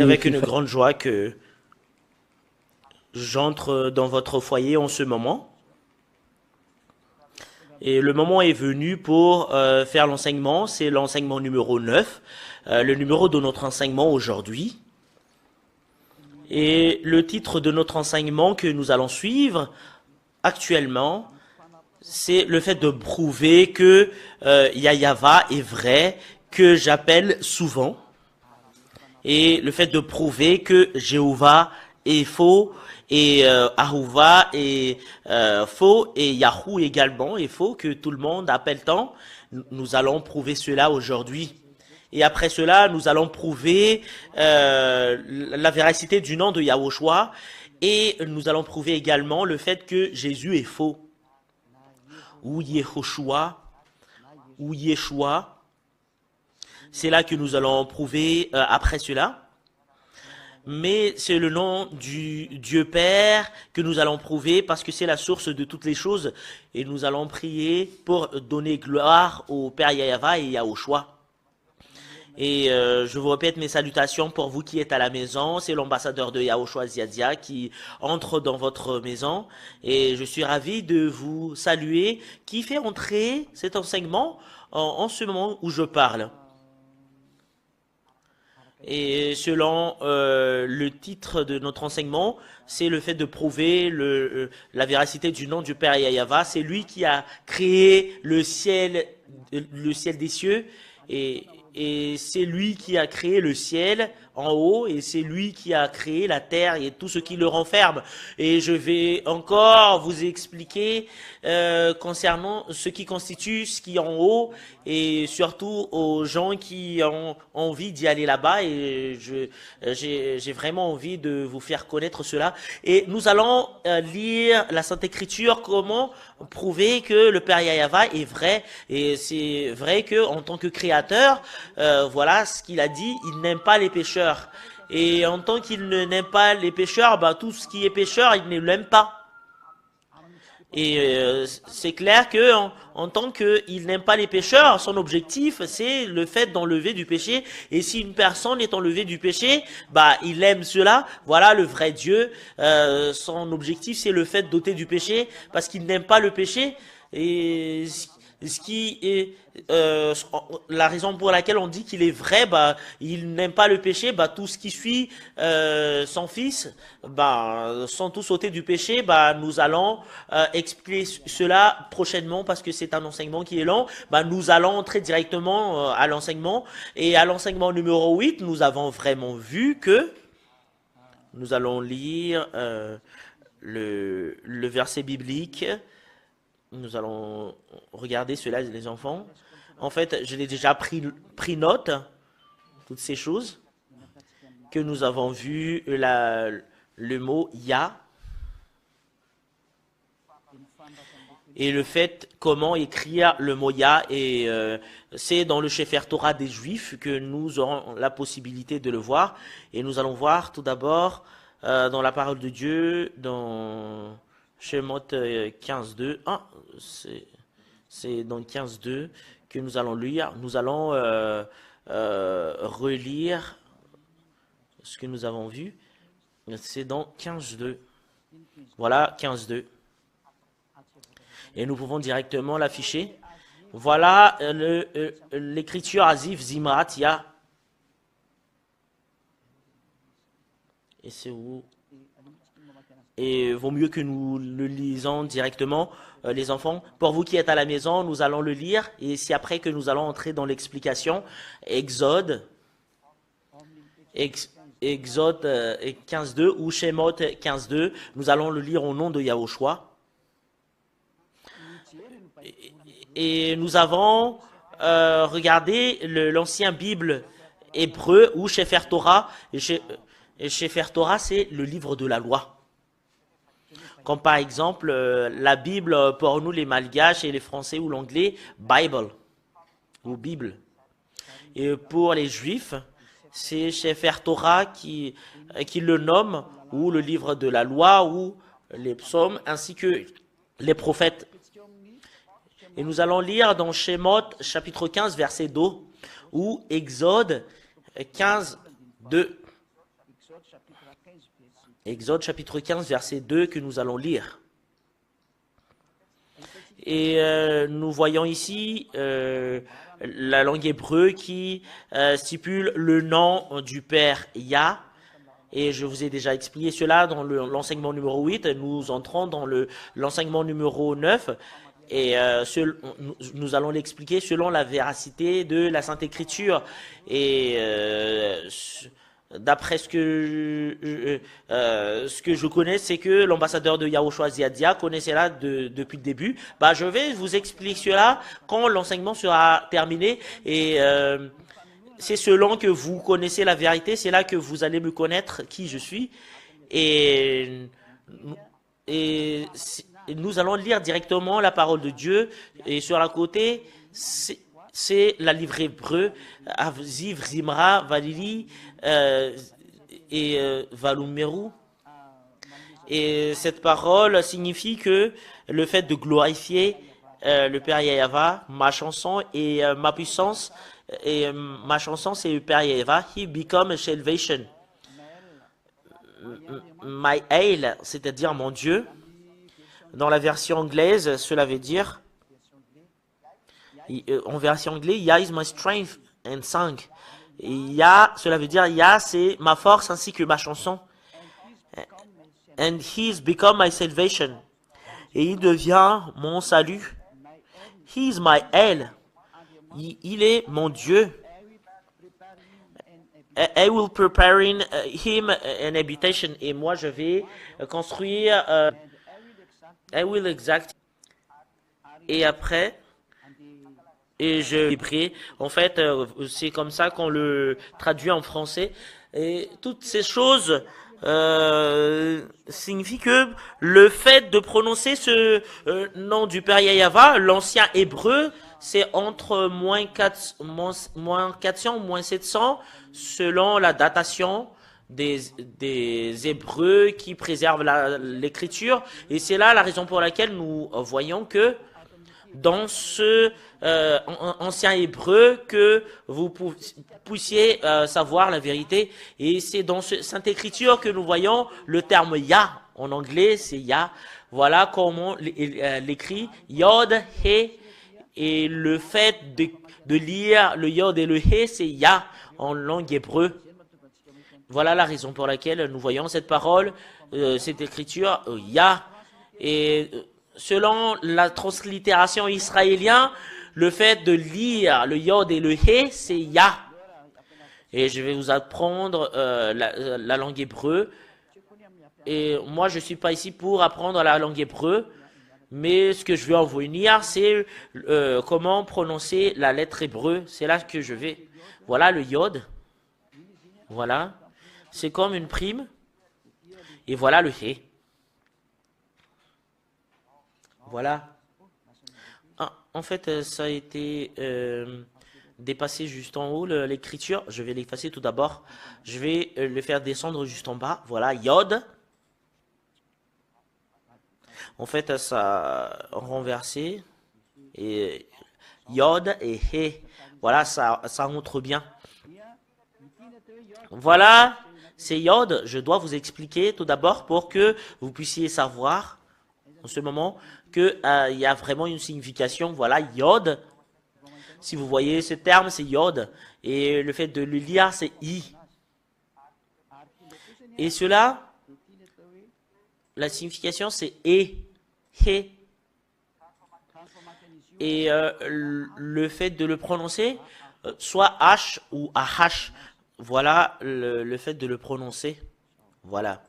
Avec une grande joie que j'entre dans votre foyer en ce moment. Et le moment est venu pour faire l'enseignement. C'est l'enseignement numéro 9, le numéro de notre enseignement aujourd'hui. Et le titre de notre enseignement que nous allons suivre actuellement, c'est le fait de prouver que Yahweh est vrai, que j'appelle souvent. Et le fait de prouver que Jéhovah est faux, et Ahuva est faux, et Yahou également est faux, que tout le monde appelle tant. Nous allons prouver cela aujourd'hui. Et après cela, nous allons prouver la véracité du nom de Yahushua, et nous allons prouver également le fait que Jésus est faux, ou Yehoshua, ou Yeshua. C'est là que nous allons prouver après cela. Mais c'est le nom du Dieu Père que nous allons prouver parce que c'est la source de toutes les choses. Et nous allons prier pour donner gloire au Père Yahweh et Yahushua. Et je vous répète mes salutations pour vous qui êtes à la maison. C'est l'ambassadeur de Yahushua Ziadia qui entre dans votre maison. Et je suis ravi de vous saluer, qui fait entrer cet enseignement en ce moment où je parle. Et selon le titre de notre enseignement, c'est le fait de prouver la véracité du nom du Père Yahweh. C'est lui qui a créé le ciel des cieux, et c'est lui qui a créé le ciel en haut, et c'est lui qui a créé la terre et tout ce qui le renferme. Et je vais encore vous expliquer concernant ce qui constitue ce qui est en haut, et surtout aux gens qui ont envie d'y aller là-bas. Et j'ai vraiment envie de vous faire connaître cela. Et nous allons lire la Sainte Écriture, comment prouver que le Père Yahweh est vrai. Et c'est vrai que en tant que créateur, voilà ce qu'il a dit, il n'aime pas les pécheurs. Et en tant qu'il n'aime pas les pécheurs, bah, tout ce qui est pécheur, il ne l'aime pas. Et c'est clair que en tant qu'il n'aime pas les pécheurs, son objectif c'est le fait d'enlever du péché. Et si une personne est enlevée du péché, bah il aime cela. Voilà le vrai Dieu. Son objectif c'est le fait d'ôter du péché parce qu'il n'aime pas le péché. Et ce qui est la raison pour laquelle on dit qu'il est vrai, bah il n'aime pas le péché, bah tout ce qui suit son fils, bah sont tous ôtés du péché. Bah nous allons expliquer cela prochainement parce que c'est un enseignement qui est long. Bah nous allons entrer directement à l'enseignement, et à l'enseignement numéro 8, nous avons vraiment vu que nous allons lire le verset biblique. Nous allons regarder cela, les enfants. En fait, je l'ai déjà pris note, toutes ces choses que nous avons vues, le mot Ya, et le fait comment écrire le mot Ya. Et c'est dans le Sefer Torah des Juifs que nous aurons la possibilité de le voir. Et nous allons voir tout d'abord dans la parole de Dieu, dans Shemot 15.2. Ah, c'est dans 15.2 que nous allons lire. Nous allons relire ce que nous avons vu. C'est dans 15.2. Voilà, 15.2. Et nous pouvons directement l'afficher. Voilà l'écriture Azif Zimrat Ya. Et c'est où? Et vaut mieux que nous le lisons directement, les enfants. Pour vous qui êtes à la maison, nous allons le lire, et c'est après que nous allons entrer dans l'explication. Exode 15.2 ou Shemot 15.2, nous allons le lire au nom de Yahushua. Et nous avons regardé l'ancien Bible hébreu ou Sefer Torah. Et Sefer Torah, c'est le livre de la loi. Comme par exemple la Bible pour nous les Malgaches et les Français ou l'anglais, Bible ou Bible. Et pour les Juifs, c'est Sefer Torah qui le nomme, ou le livre de la loi, ou les psaumes, ainsi que les prophètes. Et nous allons lire dans Shemot chapitre 15 verset 2 ou Exode 15, 2. Exode chapitre 15, verset 2 que nous allons lire. Et nous voyons ici la langue hébreu qui stipule le nom du Père Yah. Et je vous ai déjà expliqué cela dans l'enseignement numéro 8. Nous entrons dans l'enseignement numéro 9. Et nous allons l'expliquer selon la véracité de la Sainte Écriture. Et d'après ce que je connais, c'est que l'ambassadeur de Yahushua Ziadia connaissait cela depuis le début. Bah, je vais vous expliquer cela quand l'enseignement sera terminé. Et c'est selon que vous connaissez la vérité, c'est là que vous allez me connaître qui je suis. Et, et nous allons lire directement la parole de Dieu. Et sur la côté, c'est la livre hébreu, Avziv, Zimra, Valili et Valumeru. Et cette parole signifie que le fait de glorifier le Père Yahava, ma chanson et ma puissance, et ma chanson c'est le Père Yahava, He become a salvation. My hail, c'est-à-dire mon Dieu. Dans la version anglaise, cela veut dire, en version anglaise, Yah is my strength and song. Yah, cela veut dire, Yah, c'est ma force ainsi que ma chanson. And he's become my salvation. Et il devient mon salut. He is my hail. Il est mon Dieu. I will preparing him an habitation. Et moi, je vais construire. I will exact. Et après, et je prie. En fait, c'est comme ça qu'on le traduit en français. Et toutes ces choses signifient que le fait de prononcer ce nom du Père Yahava, l'ancien hébreu, c'est entre moins 400 ou moins 700 selon la datation des Hébreux qui préservent l'écriture. Et c'est là la raison pour laquelle nous voyons que dans ce ancien hébreu que vous puissiez savoir la vérité. Et c'est dans cette Sainte Écriture que nous voyons le terme Yah. En anglais, c'est Yah. Voilà comment l'écrit Yod, He. Et le fait de lire le Yod et le He, c'est Yah en langue hébreu. Voilà la raison pour laquelle nous voyons cette parole, cette écriture, Yah. Et selon la translittération israélienne, le fait de lire le Yod et le He, c'est Yah. Et je vais vous apprendre la langue hébreu. Et moi, je ne suis pas ici pour apprendre la langue hébreu. Mais ce que je veux en venir, c'est comment prononcer la lettre hébreu. C'est là que je vais. Voilà le Yod. Voilà. C'est comme une prime. Et voilà le He. Voilà. Ah, en fait, ça a été dépassé juste en haut, l'écriture. Je vais l'effacer tout d'abord. Je vais le faire descendre juste en bas. Voilà, Yod. En fait, ça a renversé. Et Yod et He. Voilà, ça montre bien. Voilà, c'est Yod. Je dois vous expliquer tout d'abord pour que vous puissiez savoir en ce moment qu'il y a vraiment une signification. Voilà, Yod. Si vous voyez ce terme, c'est Yod. Et le fait de le lire, c'est I. Et cela, la signification, c'est E. He. Et le fait de le prononcer, soit H ou AH. Voilà le fait de le prononcer. Voilà.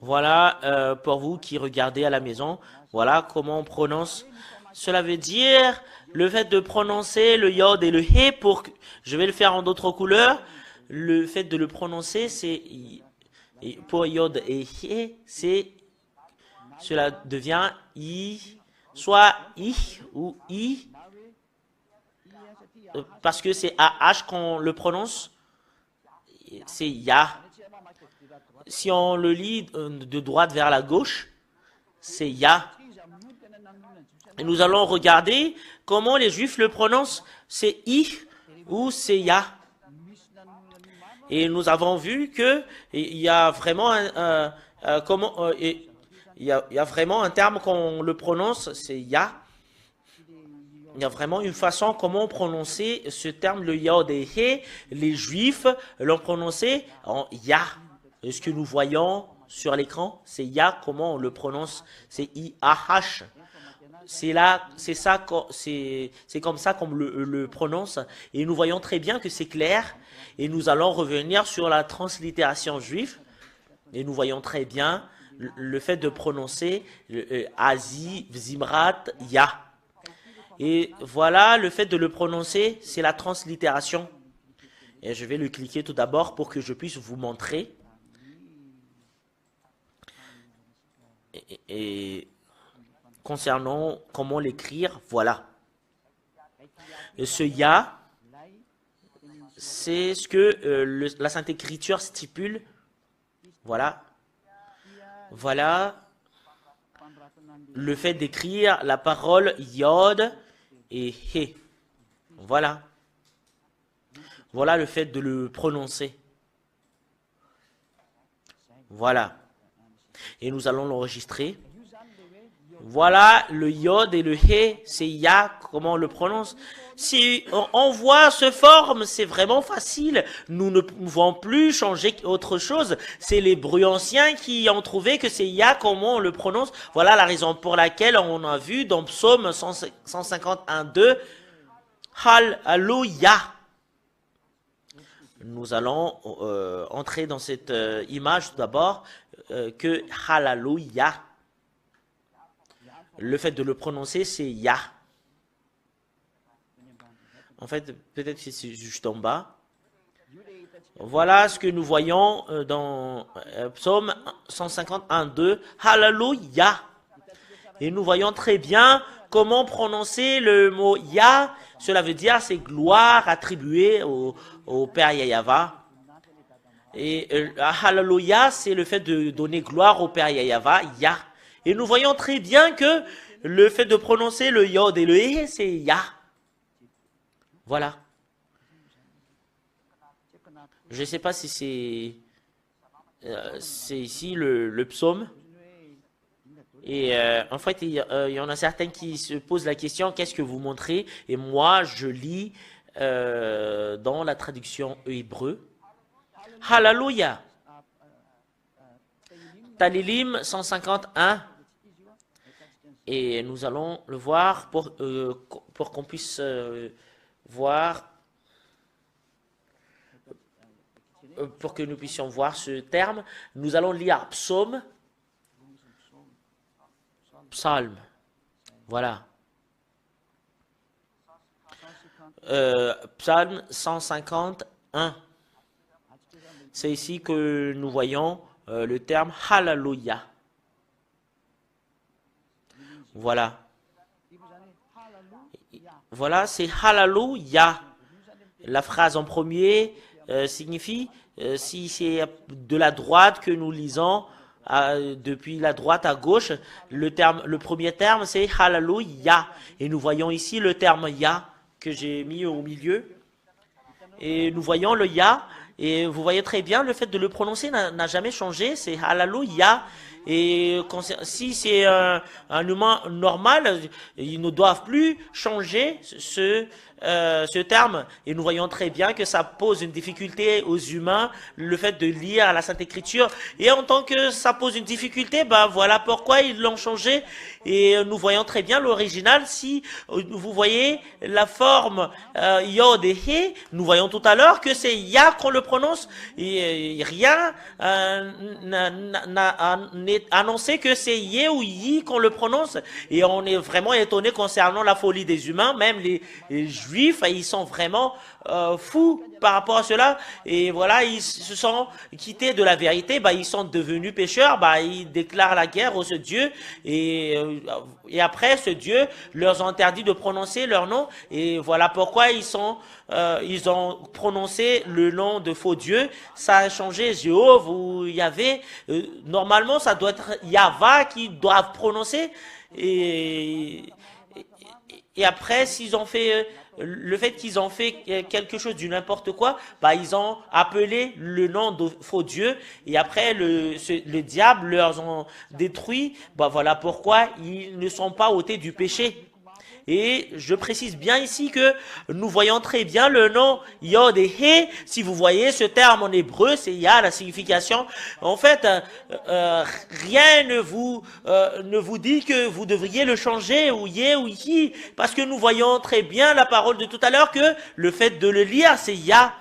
Voilà pour vous qui regardez à la maison. Voilà comment on prononce. Cela veut dire le fait de prononcer le Yod et le He pour... Je vais le faire en d'autres couleurs. Le fait de le prononcer, c'est... Pour Yod et He, c'est... Cela devient I, soit I ou I, parce que c'est AH qu'on le prononce, c'est Yah. Si on le lit de droite vers la gauche, c'est Yah. Et nous allons regarder comment les Juifs le prononcent, c'est I ou c'est Yah. Et nous avons vu que il y a vraiment il y a vraiment un terme qu'on le prononce, c'est ya. Il y a vraiment une façon comment prononcer ce terme, le yod et he. Les juifs l'ont prononcé en ya. Et ce que nous voyons sur l'écran, c'est ya, comment on le prononce, c'est I-A-H. C'est là, c'est ça, c'est comme ça qu'on le prononce. Et nous voyons très bien que c'est clair. Et nous allons revenir sur la translittération juive. Et nous voyons très bien le fait de prononcer Azi, Zimrat, Ya. Et voilà, le fait de le prononcer, c'est la translittération. Et je vais le cliquer tout d'abord pour que je puisse vous montrer. Et concernant comment l'écrire, voilà. Ce Ya, c'est ce que la Sainte Écriture stipule. Voilà. Voilà le fait d'écrire la parole Yod et He. Voilà. Voilà le fait de le prononcer. Voilà. Et nous allons l'enregistrer. Voilà le Yod et le He, c'est Ya, comment on le prononce. Si on voit ce forme, c'est vraiment facile. Nous ne pouvons plus changer autre chose. C'est les Hébreux anciens qui ont trouvé que c'est Ya, comment on le prononce. Voilà la raison pour laquelle on a vu dans Psaume 151.2, Hallelujah. Nous allons entrer dans cette image tout d'abord, que Hallelujah. Le fait de le prononcer, c'est Ya. En fait, peut-être que c'est juste en bas. Voilà ce que nous voyons dans Psaume 151.2. Hallelujah. Et nous voyons très bien comment prononcer le mot Ya. Cela veut dire c'est gloire attribuée au Père Yahava. Et Hallelujah, c'est le fait de donner gloire au Père Yahava. Ya. Et nous voyons très bien que le fait de prononcer le Yod et le He, c'est Ya. Voilà. Je ne sais pas si c'est ici le psaume. Et en fait, il y en a certains qui se posent la question, qu'est-ce que vous montrez? Et moi, je lis dans la traduction hébreu. Hallelujah. Talilim 151. Et nous allons le voir pour qu'on puisse voir, pour que nous puissions voir ce terme. Nous allons lire psaume, psalm. Voilà. Psalm 151. C'est ici que nous voyons le terme Hallelujah. Voilà. Voilà, c'est Hallelujah. La phrase en premier signifie, si c'est de la droite que nous lisons, depuis la droite à gauche, le premier terme c'est Hallelujah. Et nous voyons ici le terme Ya que j'ai mis au milieu. Et nous voyons le Ya. Et vous voyez très bien, le fait de le prononcer n'a jamais changé, c'est Hallelujah. Et si c'est un humain normal, ils ne doivent plus changer ce terme. Et nous voyons très bien que ça pose une difficulté aux humains, le fait de lire la Sainte Écriture. Et en tant que ça pose une difficulté, ben voilà pourquoi ils l'ont changé. Et nous voyons très bien l'original. Si vous voyez la forme Yod et He, nous voyons tout à l'heure que c'est Ya qu'on le prononce. Et rien n'est annoncé que c'est Yé ou Yi qu'on le prononce. Et on est vraiment étonné concernant la folie des humains. Même les Juifs, ils sont vraiment fous par rapport à cela. Et voilà, ils se sont quittés de la vérité. Bah, ils sont devenus pécheurs. Bah, ils déclarent la guerre au ce Dieu. Et après, ce Dieu leur a interdit de prononcer leur nom. Et voilà pourquoi ils ont prononcé le nom de faux Dieu. Ça a changé Jéhovah ou Yahvé. Normalement, ça doit être Yahva qui doit prononcer. Et après, s'ils ont fait le fait qu'ils ont fait quelque chose du n'importe quoi, bah ils ont appelé le nom de faux dieu et après le diable leur ont détruit. Bah voilà pourquoi ils ne sont pas ôtés du péché. Et je précise bien ici que nous voyons très bien le nom Yod et He. Si vous voyez ce terme en hébreu, c'est Yah, la signification. En fait, rien ne vous dit que vous devriez le changer ou Yé ou Yi, parce que nous voyons très bien la parole de tout à l'heure que le fait de le lire, c'est Yah.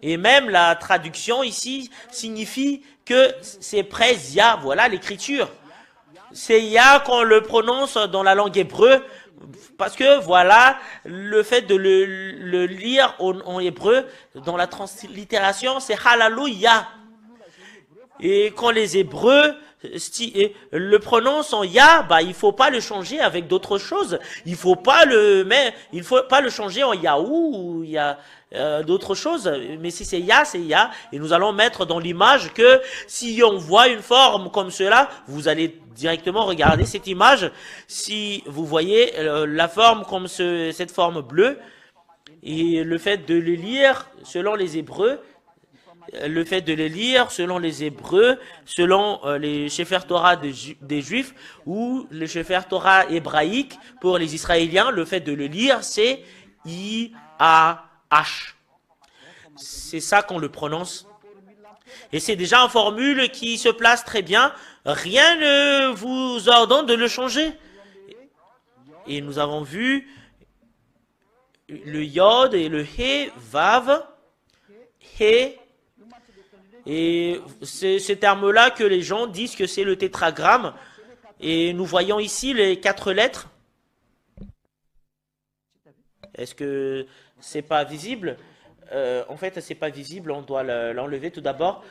Et même la traduction ici signifie que c'est près Yah. Voilà l'écriture. C'est Yah qu'on le prononce dans la langue hébreu. Parce que voilà, le fait de le lire en hébreu, dans la translittération, c'est Hallelujah. Et quand les Hébreux le prononcent en Ya, bah il faut pas le changer avec d'autres choses. Il faut pas le changer en Yahoo ou d'autres choses. Mais si c'est Ya, c'est Ya. Et nous allons mettre dans l'image que si on voit une forme comme cela, vous allez directement regarder cette image. Si vous voyez la forme comme cette forme bleue et le fait de le lire selon les Hébreux. Le fait de les lire selon les Hébreux, selon les Sefer Torah des Juifs ou les Sefer Torah hébraïques pour les Israéliens, le fait de le lire, c'est I-A-H. C'est ça qu'on le prononce. Et c'est déjà une formule qui se place très bien. Rien ne vous ordonne de le changer. Et nous avons vu le Yod et le He, Vav, He. Et c'est ce terme-là que les gens disent que c'est le tétragramme. Et nous voyons ici les 4 lettres. Est-ce que c'est pas visible? En fait, c'est pas visible. On doit l'enlever tout d'abord.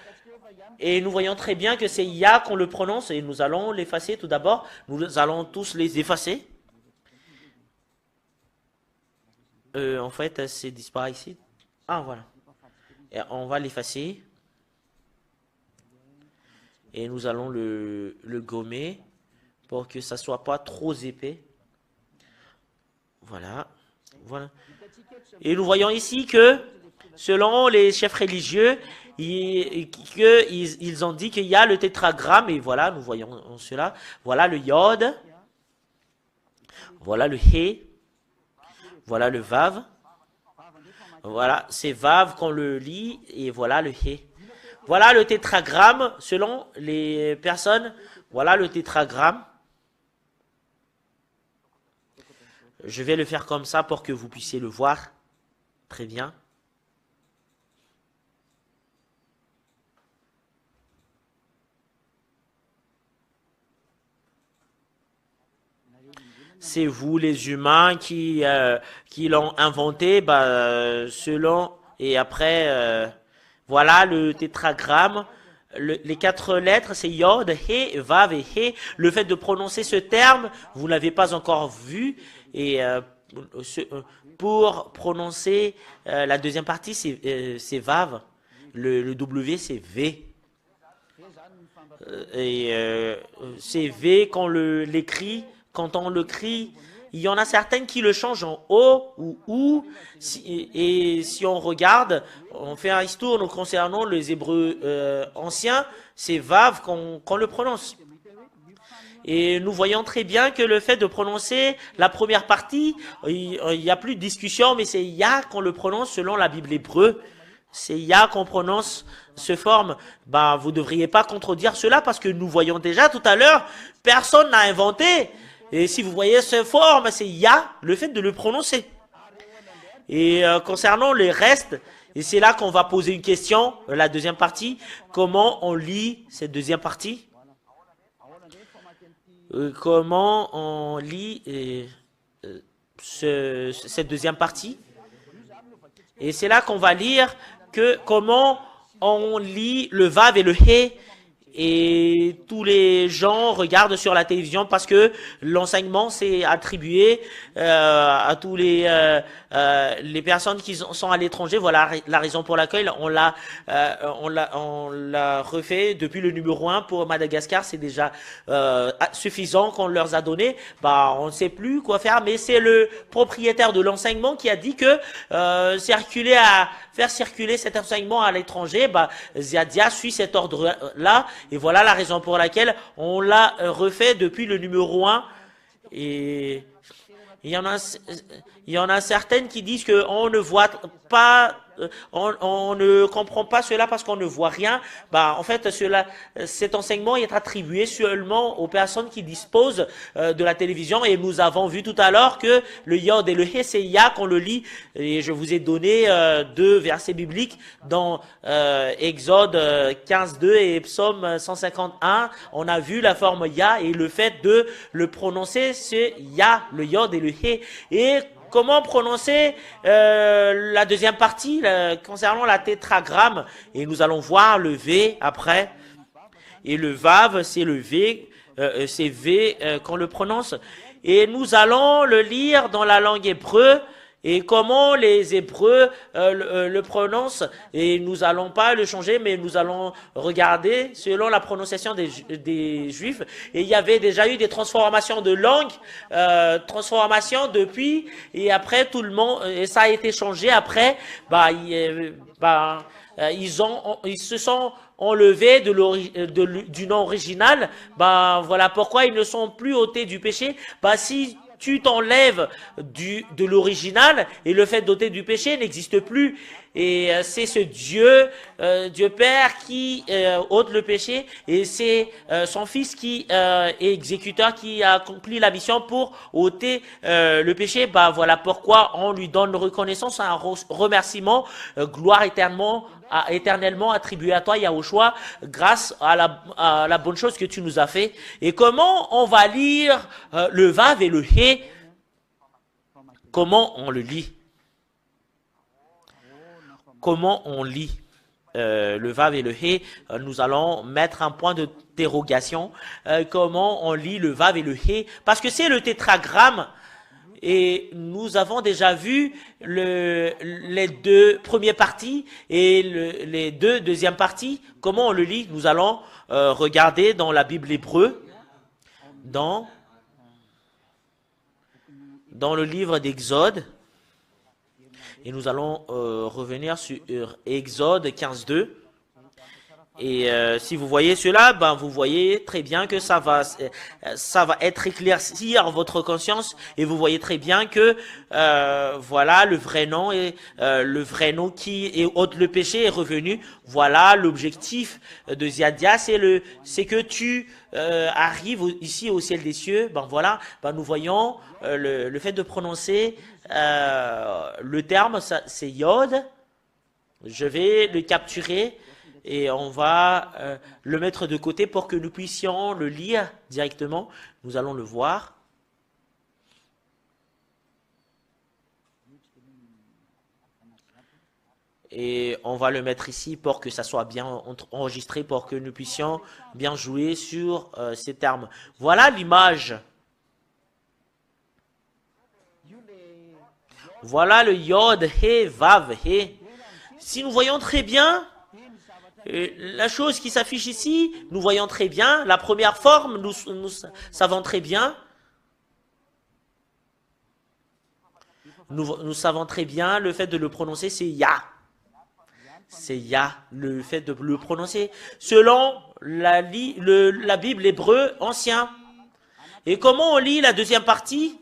Et nous voyons très bien que c'est Ya qu'on le prononce. Et nous allons l'effacer tout d'abord. Nous allons tous les effacer. En fait, c'est disparaît ici. Ah, voilà. Et on va l'effacer. Et nous allons le gommer pour que ça soit pas trop épais. Voilà. Voilà. Et nous voyons ici que, selon les chefs religieux, ils ont dit qu'il y a le tétragramme. Et voilà, nous voyons cela. Voilà le Yod. Voilà le He. Voilà le Vav. Voilà, c'est Vav qu'on le lit. Et voilà le He. Voilà le tétragramme, selon les personnes. Voilà le tétragramme. Je vais le faire comme ça pour que vous puissiez le voir. Très bien. C'est vous, les humains, qui l'ont inventé, selon... Et après... voilà le tétragramme. Les 4 lettres, c'est Yod, He, Vav et He. Le fait de prononcer ce terme, vous ne l'avez pas encore vu. Et pour prononcer la deuxième partie, c'est Vav. Le W, c'est V. C'est V quand l'écrit. Quand on le crie, il y en a certaines qui le changent en O ou OU. Et si on regarde, on fait un histour concernant les Hébreux anciens, c'est Vav qu'on le prononce. Et nous voyons très bien que le fait de prononcer la première partie, il n'y a plus de discussion, mais c'est Ya qu'on le prononce selon la Bible hébreu. C'est Ya qu'on prononce ce forme. Vous ne devriez pas contredire cela parce que nous voyons déjà tout à l'heure, personne n'a inventé. Et si vous voyez ce forme, c'est Ya, le fait de le prononcer. Et concernant les restes, et c'est là qu'on va poser une question, la deuxième partie, comment on lit cette deuxième partie? Comment on lit cette deuxième partie? Et c'est là qu'on va lire comment on lit le Vav et le He. et tous les gens regardent sur la télévision parce que l'enseignement s'est attribué à tous les personnes qui sont à l'étranger. Voilà la raison pour laquelle on l'a refait depuis le numéro 1 pour Madagascar. C'est déjà suffisant qu'on leur a donné. Bah, on ne sait plus quoi faire, mais c'est le propriétaire de l'enseignement qui a dit que faire circuler cet enseignement à l'étranger, bah, Ziadia suit cet ordre-là. Et voilà la raison pour laquelle on l'a refait depuis le numéro 1. Et il y en a certaines qui disent qu'on ne voit pas, on ne comprend pas cela parce qu'on ne voit rien. Bah, en fait, cet enseignement est attribué seulement aux personnes qui disposent de la télévision. Et nous avons vu tout à l'heure que le Yod et le He, c'est Ya qu'on le lit. Et je vous ai donné 2 versets bibliques dans Exode 15:2 et Psaume 151. On a vu la forme Ya et le fait de le prononcer, c'est Ya, le Yod et le He. Et comment prononcer la deuxième partie concernant la tétragramme? Et nous allons voir le V après. Et le Vav, c'est le V, c'est V qu'on le prononce. Et nous allons le lire dans la langue hébreu. Et comment les Hébreux le prononcent, et nous allons pas le changer, mais nous allons regarder selon la prononciation des Juifs. Et il y avait déjà eu des transformations de langue, transformations depuis, et après tout le monde, et ça a été changé après. Ils se sont enlevés du nom original. Bah voilà pourquoi ils ne sont plus ôtés du péché. Bah si tu t'enlèves de l'original et le fait d'ôter du péché n'existe plus. Et c'est ce Dieu Père qui ôte le péché, et c'est son Fils qui est exécuteur, qui accomplit la mission pour ôter le péché. Bah voilà pourquoi on lui donne reconnaissance, un remerciement, gloire éternellement attribuée à toi, Yahushua, grâce à la bonne chose que tu nous as fait. Et comment on va lire le Vav et le He? Comment on le lit? Comment on lit le Vav et le He? Nous allons mettre un point d'interrogation. Comment on lit le Vav et le He? Parce que c'est le tétragramme. Et nous avons déjà vu les 2 premières parties et les 2 deuxièmes parties. Comment on le lit? Nous allons regarder dans la Bible hébreu, dans le livre d'Exode. Et nous allons revenir sur Exode 15:2. Et si vous voyez cela, ben vous voyez très bien que ça va être éclaircir votre conscience, et vous voyez très bien que voilà le vrai nom, et le vrai nom qui ôte le péché est revenu. Voilà l'objectif de Ziadia, c'est que tu arrives ici au ciel des cieux. Ben voilà, ben nous voyons le fait de prononcer le terme, c'est Yod. Je vais le capturer. Et on va le mettre de côté pour que nous puissions le lire directement. Nous allons le voir. Et on va le mettre ici pour que ça soit bien enregistré, pour que nous puissions bien jouer sur ces termes. Voilà l'image. Voilà le Yod, He, Vav, He. Si nous voyons très bien, la chose qui s'affiche ici, nous voyons très bien. La première forme, nous savons très bien. Nous savons très bien le fait de le prononcer, c'est Ya. C'est Ya, le fait de le prononcer selon la Bible hébreu ancien. Et comment on lit la deuxième partie?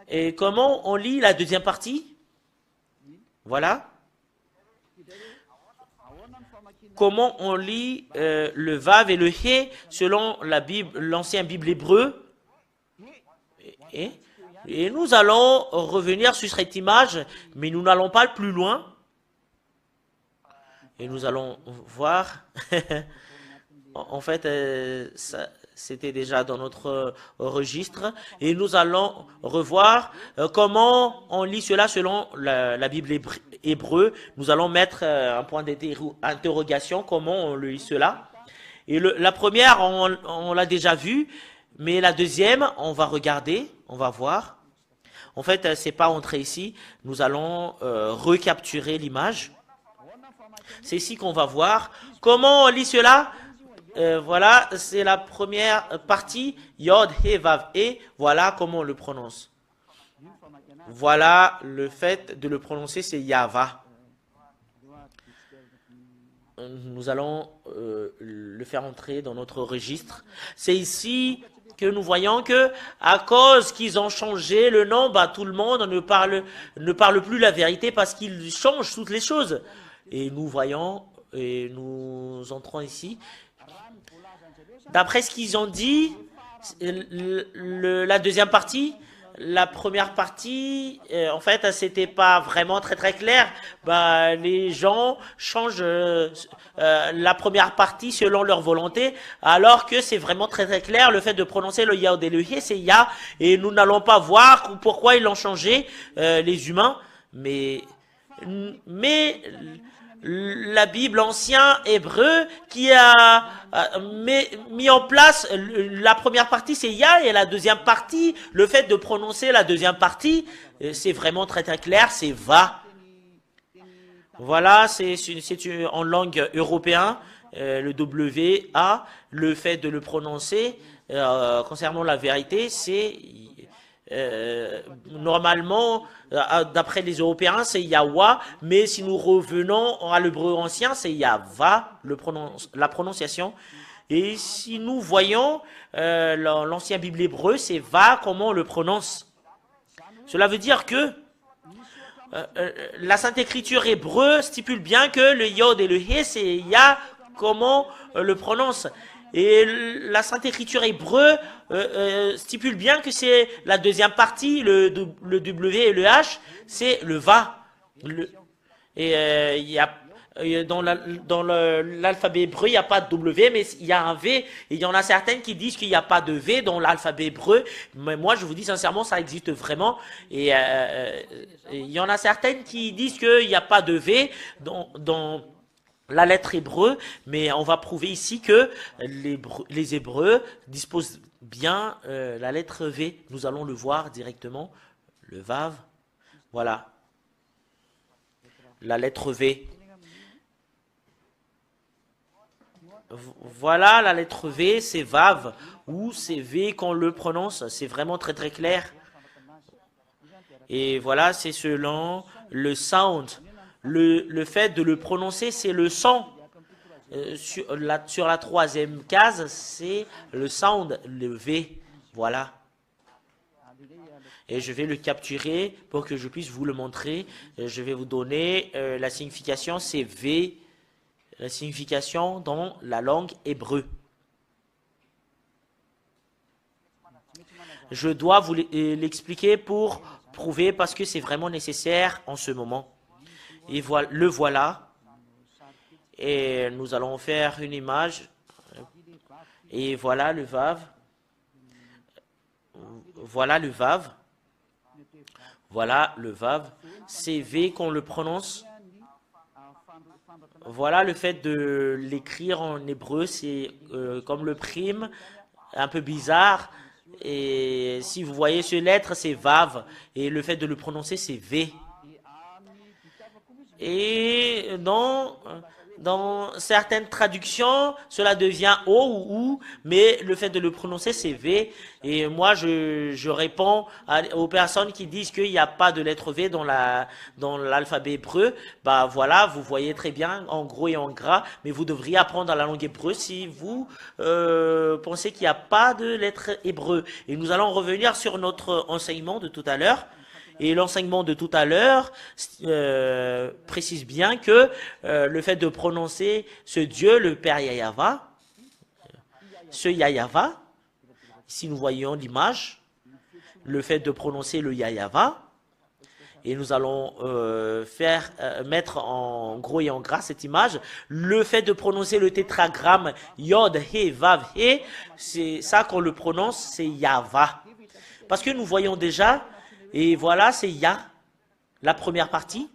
Et comment on lit la deuxième partie? Voilà. Comment on lit le Vav et le He selon l'ancienne Bible hébreu. Et nous allons revenir sur cette image, mais nous n'allons pas plus loin. Et nous allons voir. En fait, c'était déjà dans notre registre. Et nous allons revoir comment on lit cela selon la Bible hébreu. Nous allons mettre un point d'interrogation, comment on lit cela. Et la première, on l'a déjà vue, mais la deuxième, on va regarder, on va voir. En fait, c'est pas entré ici. Nous allons recapturer l'image. C'est ici qu'on va voir. Comment on lit cela? Voilà, c'est la première partie. Yod, He, Vav, E. Voilà comment on le prononce. Voilà le fait de le prononcer, c'est Yava. Nous allons le faire entrer dans notre registre. C'est ici que nous voyons que, à cause qu'ils ont changé le nom, bah, tout le monde ne parle plus la vérité parce qu'ils changent toutes les choses. Et nous voyons, et nous entrons ici. D'après ce qu'ils ont dit, la deuxième partie, la première partie, en fait, c'était pas vraiment très très clair. Bah, les gens changent la première partie selon leur volonté, alors que c'est vraiment très très clair. Le fait de prononcer le Yahod et le He, c'est Ya, et nous n'allons pas voir pourquoi ils l'ont changé, les humains, mais la Bible ancien hébreu qui a mis en place la première partie c'est Ya et la deuxième partie, le fait de prononcer la deuxième partie, c'est vraiment très très clair, c'est Va. Voilà, c'est en langue européenne, le W-A, le fait de le prononcer concernant la vérité, c'est normalement, d'après les Européens, c'est Yahwa, mais si nous revenons à l'hébreu ancien, c'est Yahva, la prononciation. Et si nous voyons l'ancien Bible hébreu, c'est Va, comment on le prononce. Cela veut dire que la Sainte Écriture hébreu stipule bien que le Yod et le He, c'est Ya, comment le prononce. Et la Sainte Écriture hébreu stipule bien que c'est la deuxième partie, le W et le H, c'est le Va. Et il y a dans l'alphabet hébreu, il n'y a pas de W, mais il y a un V. Et il y en a certaines qui disent qu'il n'y a pas de V dans l'alphabet hébreu. Mais moi, je vous dis sincèrement, ça existe vraiment. Et il y en a certaines qui disent qu'il n'y a pas de V dans la lettre hébreu, mais on va prouver ici que les Hébreux disposent bien la lettre V. Nous allons le voir directement. Le Vav, voilà. La lettre V. Voilà, la lettre V, c'est Vav, ou c'est V qu'on le prononce. C'est vraiment très très clair. Et voilà, c'est selon le sound. Le fait de le prononcer, c'est le son. Sur la troisième case, c'est le sound, le V. Voilà. Et je vais le capturer pour que je puisse vous le montrer. Je vais vous donner la signification, c'est V, la signification dans la langue hébreu. Je dois vous l'expliquer pour prouver parce que c'est vraiment nécessaire en ce moment. Et voilà, le voilà. Et nous allons faire une image. Et voilà le Vav. Voilà le Vav. Voilà le Vav. C'est V qu'on le prononce. Voilà le fait de l'écrire en hébreu. C'est comme le prime, un peu bizarre. Et si vous voyez ce lettre, c'est Vav. Et le fait de le prononcer, c'est V. Et dans certaines traductions, cela devient O ou OU, mais le fait de le prononcer, c'est V. Et moi, je réponds aux personnes qui disent qu'il n'y a pas de lettre V dans l'alphabet hébreu. Bah voilà, vous voyez très bien, en gros et en gras, mais vous devriez apprendre la langue hébreu si vous pensez qu'il n'y a pas de lettre hébreu. Et nous allons revenir sur notre enseignement de tout à l'heure. Et l'enseignement de tout à l'heure précise bien que le fait de prononcer ce Dieu, le Père Yahava, ce Yahava, si nous voyons l'image, le fait de prononcer le Yahava, et nous allons mettre en gros et en gras cette image, le fait de prononcer le tétragramme Yod, He, Vav, He, c'est ça qu'on le prononce, c'est Yahva. Parce que nous voyons déjà. Et voilà, c'est Ya, la première partie.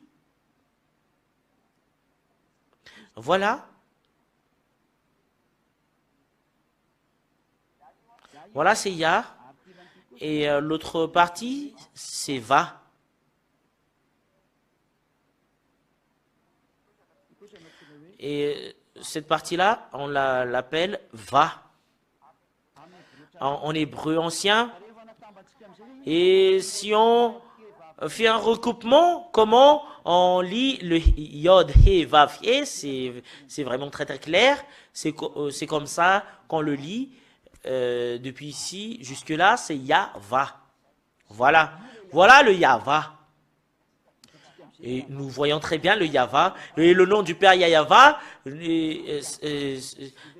Voilà. Voilà, c'est Ya. Et l'autre partie, c'est Va. Et cette partie-là, on l'appelle Va en hébreu ancien. Et si on fait un recoupement, comment on lit le Yod, He, Vav, He, c'est vraiment très très clair. C'est comme ça qu'on le lit. Depuis ici jusque-là, c'est Yahva. Voilà. Voilà le Yahva. Et nous voyons très bien le Yahva. Et le nom du Père Yahva,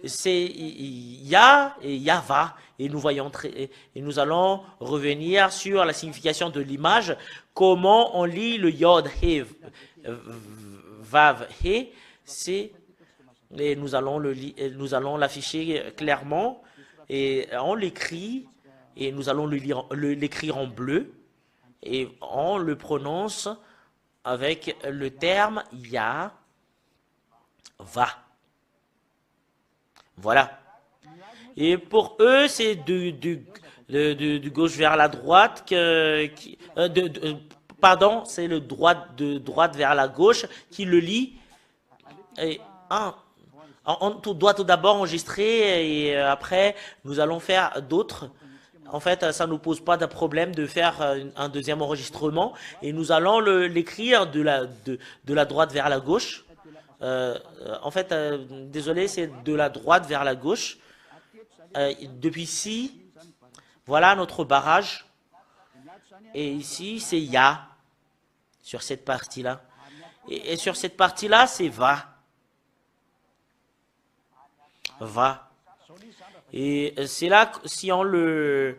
c'est Ya et Yahva. Et nous voyons et nous allons revenir sur la signification de l'image. Comment on lit le Yod, He, Vav, He. Et nous allons l'afficher clairement. Et on l'écrit. Et nous allons l'écrire en bleu. Et on le prononce avec le terme Ya, Va. Voilà. Et pour eux, c'est de gauche vers la droite, pardon, c'est de droite vers la gauche qui le lit. Et on doit tout d'abord enregistrer et après, nous allons faire d'autres. En fait, ça ne nous pose pas de problème de faire un deuxième enregistrement et nous allons l'écrire de la droite vers la gauche. En fait, désolé, c'est de la droite vers la gauche. Depuis ici, voilà notre barrage. Et ici, c'est Ya, sur cette partie-là. Et sur cette partie-là, c'est Va. Va. Et c'est là, si on le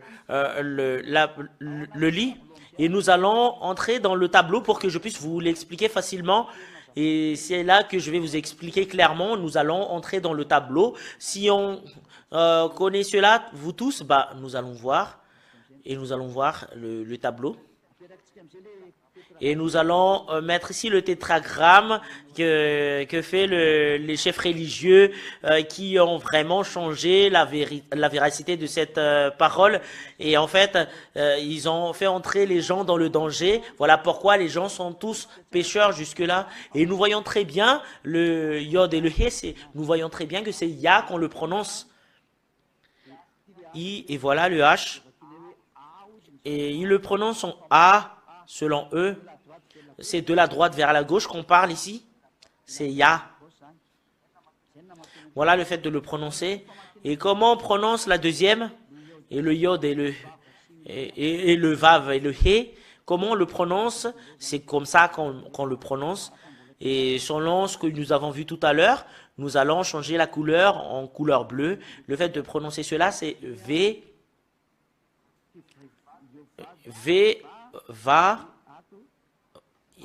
lit, et nous allons entrer dans le tableau pour que je puisse vous l'expliquer facilement. Et c'est là que je vais vous expliquer clairement. Nous allons entrer dans le tableau. Si on connaît cela, vous tous, bah, nous allons voir. Et nous allons voir le tableau. Et nous allons mettre ici le tétragramme que fait les chefs religieux qui ont vraiment changé la véracité de cette parole. Et en fait, ils ont fait entrer les gens dans le danger. Voilà pourquoi les gens sont tous pécheurs jusque-là. Et nous voyons très bien le Yod et le He. Nous voyons très bien que c'est Ya qu'on le prononce. I et voilà le H. Et ils le prononcent en A selon eux. C'est de la droite vers la gauche qu'on parle ici. C'est Ya. Voilà le fait de le prononcer. Et comment on prononce la deuxième? Et le Yod et le Vav et le He. Comment on le prononce? C'est comme ça qu'on le prononce. Et selon ce que nous avons vu tout à l'heure, nous allons changer la couleur en couleur bleue. Le fait de prononcer cela, c'est V, Va.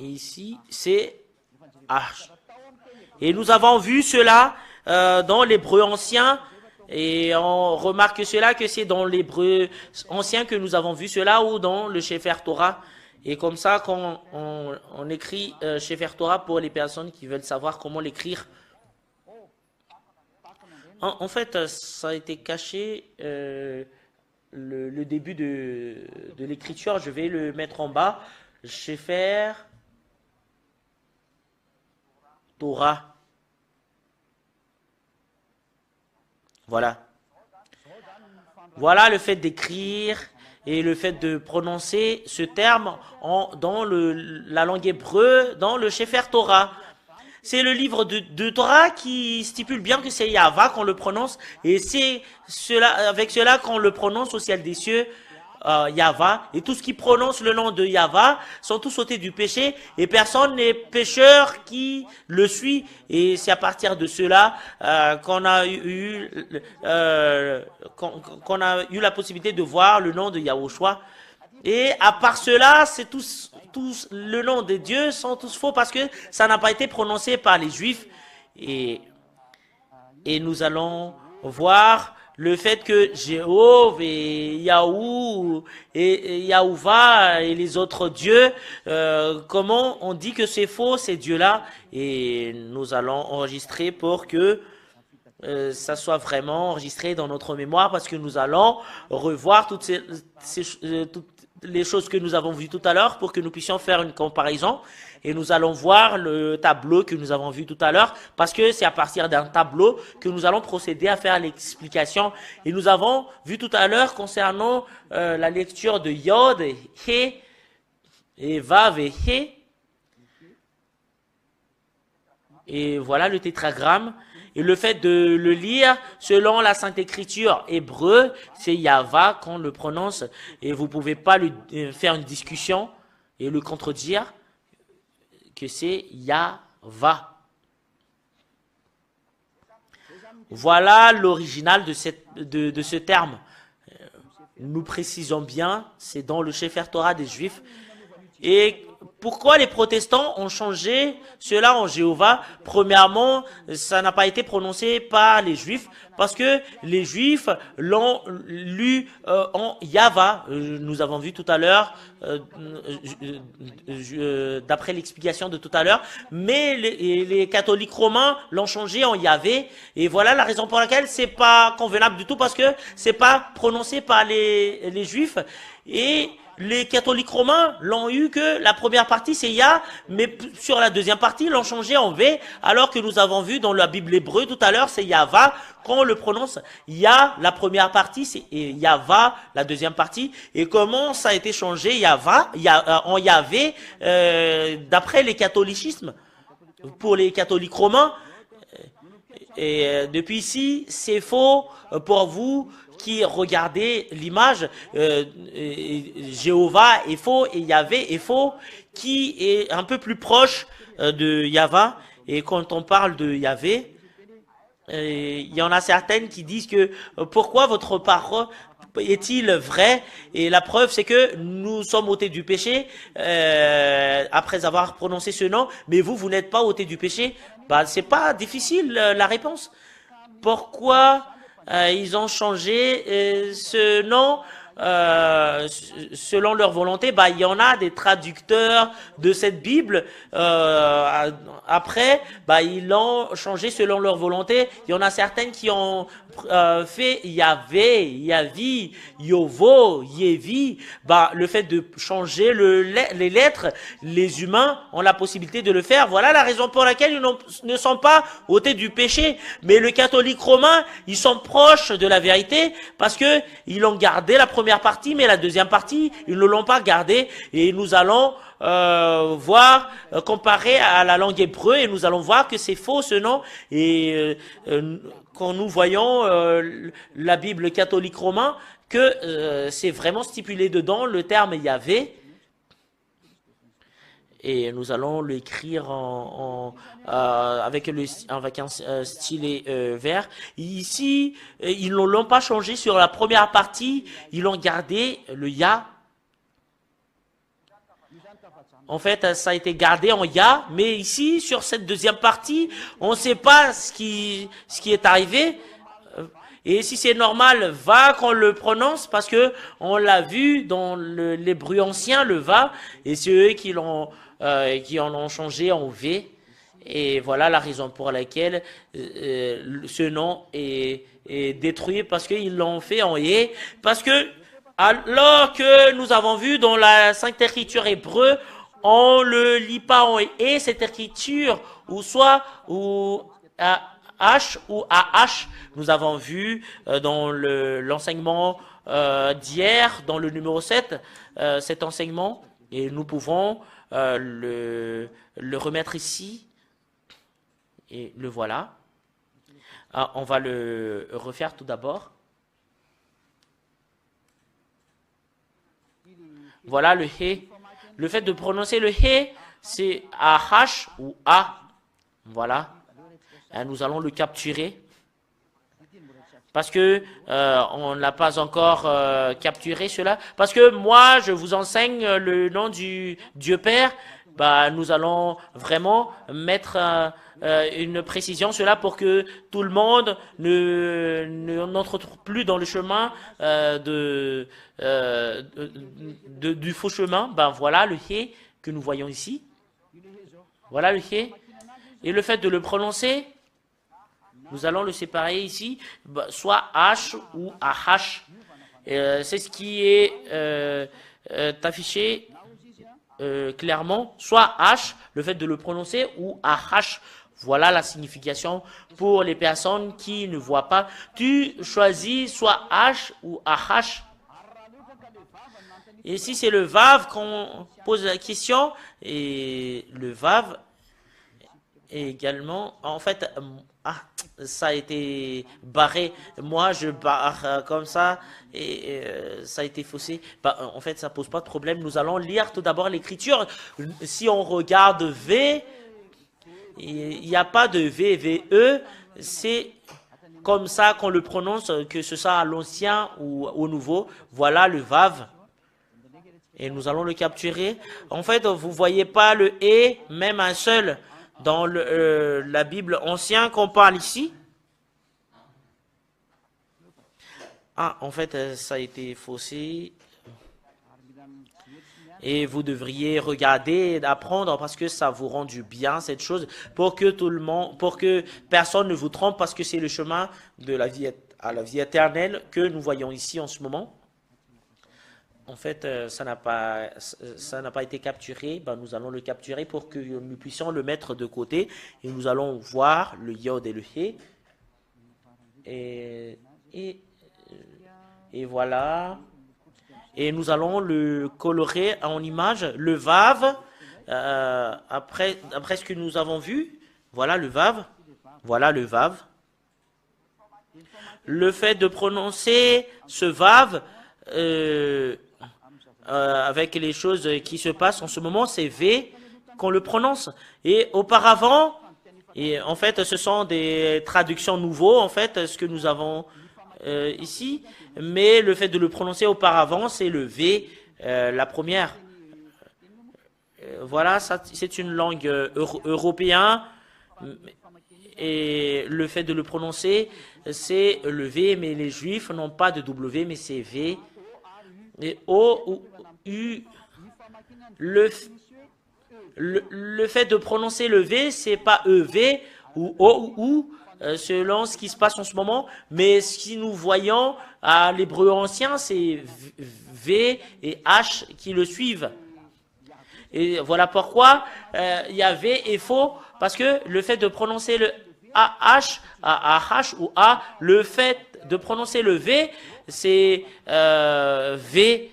Et ici, c'est H. Et nous avons vu cela dans l'hébreu ancien. Et on remarque cela que c'est dans l'hébreu ancien que nous avons vu cela ou dans le Sefer Torah. Et comme ça, quand on écrit Sefer Torah pour les personnes qui veulent savoir comment l'écrire. En fait, ça a été caché le début de l'écriture. Je vais le mettre en bas. Sefer Torah. Voilà. Voilà le fait d'écrire et le fait de prononcer ce terme dans la langue hébreu, dans le Sefer Torah. C'est le livre de Torah qui stipule bien que c'est Yahva qu'on le prononce et c'est avec cela qu'on le prononce au ciel des cieux. Yahva, et tout ce qui prononce le nom de Yahva sont tous ôtés du péché et personne n'est pécheur qui le suit, et c'est à partir de cela qu'on a eu la possibilité de voir le nom de Yahushua. Et à part cela, c'est tous le nom de Dieu sont tous faux parce que ça n'a pas été prononcé par les Juifs. Et nous allons voir le fait que Jéhovah et Yahou et Yahuva et les autres dieux, comment on dit que c'est faux ces dieux-là, et nous allons enregistrer pour que ça soit vraiment enregistré dans notre mémoire parce que nous allons revoir toutes les choses que nous avons vues tout à l'heure pour que nous puissions faire une comparaison. Et nous allons voir le tableau que nous avons vu tout à l'heure parce que c'est à partir d'un tableau que nous allons procéder à faire l'explication. Et nous avons vu tout à l'heure concernant la lecture de Yod, He et Vav et He. Et voilà le tétragramme. Et le fait de le lire selon la Sainte Écriture hébreu, c'est Yava qu'on le prononce. Et vous ne pouvez pas lui faire une discussion et le contredire que c'est Yava. Voilà l'original de ce terme. Nous précisons bien, c'est dans le Sefer Torah des Juifs. Et pourquoi les protestants ont changé cela en Jéhovah? Premièrement, ça n'a pas été prononcé par les Juifs parce que les Juifs l'ont lu en Yava. Nous avons vu tout à l'heure, d'après l'explication de tout à l'heure, mais les catholiques romains l'ont changé en Yahvé. Et voilà la raison pour laquelle c'est pas convenable du tout parce que c'est pas prononcé par les Juifs. Et les catholiques romains l'ont eu que la première partie c'est Ya, mais sur la deuxième partie ils l'ont changé en V, alors que nous avons vu dans la Bible hébreu tout à l'heure c'est Yava, quand on le prononce Ya, la première partie c'est Yava, la deuxième partie, et comment ça a été changé Yava, en Yahvé, d'après les catholicismes, pour les catholiques romains, et depuis ici c'est faux pour vous qui regardez l'image, Jéhovah est faux et Yahvé est faux, qui est un peu plus proche de Yava. Et quand on parle de Yahvé, il y en a certaines qui disent que pourquoi votre parole est-il vrai? Et la preuve, c'est que nous sommes ôtés du péché après avoir prononcé ce nom, mais vous n'êtes pas ôtés du péché. Bah, c'est pas difficile la réponse. Pourquoi ils ont changé ce nom selon leur volonté? Bah, il y en a des traducteurs de cette Bible. Après, bah, ils l'ont changé selon leur volonté. Il y en a certaines qui ont fait Yahvé, Yavi, Yovo, Yevi. Bah, le fait de changer les lettres, les humains ont la possibilité de le faire. Voilà la raison pour laquelle ils ne sont pas ôtés du péché. Mais le catholique romain, ils sont proches de la vérité parce que ils ont gardé la première partie, mais la deuxième partie, ils ne l'ont pas gardée. Et nous allons voir, comparer à la langue hébreu, et nous allons voir que c'est faux ce nom. Et quand nous voyons la Bible catholique romain, que c'est vraiment stipulé dedans le terme Yahvé. Et nous allons l'écrire avec un stylet vert. Ici, ils ne l'ont pas changé sur la première partie, ils ont gardé le Ya. En fait, ça a été gardé en Ya, mais ici, sur cette deuxième partie, on ne sait pas ce qui est arrivé. Et si c'est normal, va qu'on le prononce, parce que on l'a vu dans l'hébreu ancien, le va, et c'est eux qui en ont changé en V. Et voilà la raison pour laquelle ce nom est détruit, parce qu'ils l'ont fait en Yé. Parce que, alors que nous avons vu dans la Sainte Écriture hébreu, on le lit pas en E, cette écriture, ou soit, ou H ou AH, nous avons vu dans l'enseignement d'hier, dans le numéro 7, cet enseignement, et nous pouvons le remettre ici, et le voilà. On va le refaire tout d'abord. Voilà le He. Le fait de prononcer le He, c'est AH ou A. Voilà. Et nous allons le capturer. Parce que on n'a pas encore capturé cela. Parce que moi, je vous enseigne le nom du Dieu Père. Bah, nous allons vraiment mettre une précision cela pour que tout le monde n'entre plus dans le chemin du faux chemin. Ben voilà le He que nous voyons ici. Voilà le He. Et le fait de le prononcer, Nous allons le séparer ici, soit H ou AH. C'est ce qui est affiché clairement, soit H, le fait de le prononcer, ou AH. Voilà la signification pour les personnes qui ne voient pas. Tu choisis soit H ou AH. Et ici, c'est le Vav qu'on pose la question. Et le Vav également, en fait, ça a été barré. Moi, je barre comme ça et ça a été faussé. En fait, ça pose pas de problème. Nous allons lire tout d'abord l'écriture. Si on regarde V, il n'y a pas de V, VE. C'est comme ça qu'on le prononce, que ce soit à l'ancien ou au nouveau. Voilà le Vav. Et nous allons le capturer. En fait, vous voyez pas le E, même un seul. Dans la Bible ancienne qu'on parle ici. En fait, ça a été faussé. Et vous devriez regarder et apprendre parce que ça vous rend du bien, cette chose, pour que personne ne vous trompe, parce que c'est le chemin de la vie à la vie éternelle que nous voyons ici en ce moment. En fait, ça n'a pas été capturé. Nous allons le capturer pour que nous puissions le mettre de côté. Et nous allons voir le Yod et le He. Et voilà. Et nous allons le colorer en image. Le Vav, après ce que nous avons vu, voilà le Vav. Voilà le Vav. Le fait de prononcer ce Vav, avec les choses qui se passent en ce moment, c'est V qu'on le prononce. Et auparavant, et en fait, ce sont des traductions nouveaux, en fait, ce que nous avons ici. Mais le fait de le prononcer auparavant, c'est le V, la première. Voilà, c'est une langue européenne. Et le fait de le prononcer, c'est le V, mais les Juifs n'ont pas de W, mais c'est V. Et O ou U, le fait de prononcer le V, c'est pas EV ou O ou U, selon ce qui se passe en ce moment, mais ce que nous voyons à l'hébreu ancien, c'est V et H qui le suivent. Et voilà pourquoi il y a V et faux, parce que le fait de prononcer le AH, AH ou A, le fait de prononcer le V, c'est V,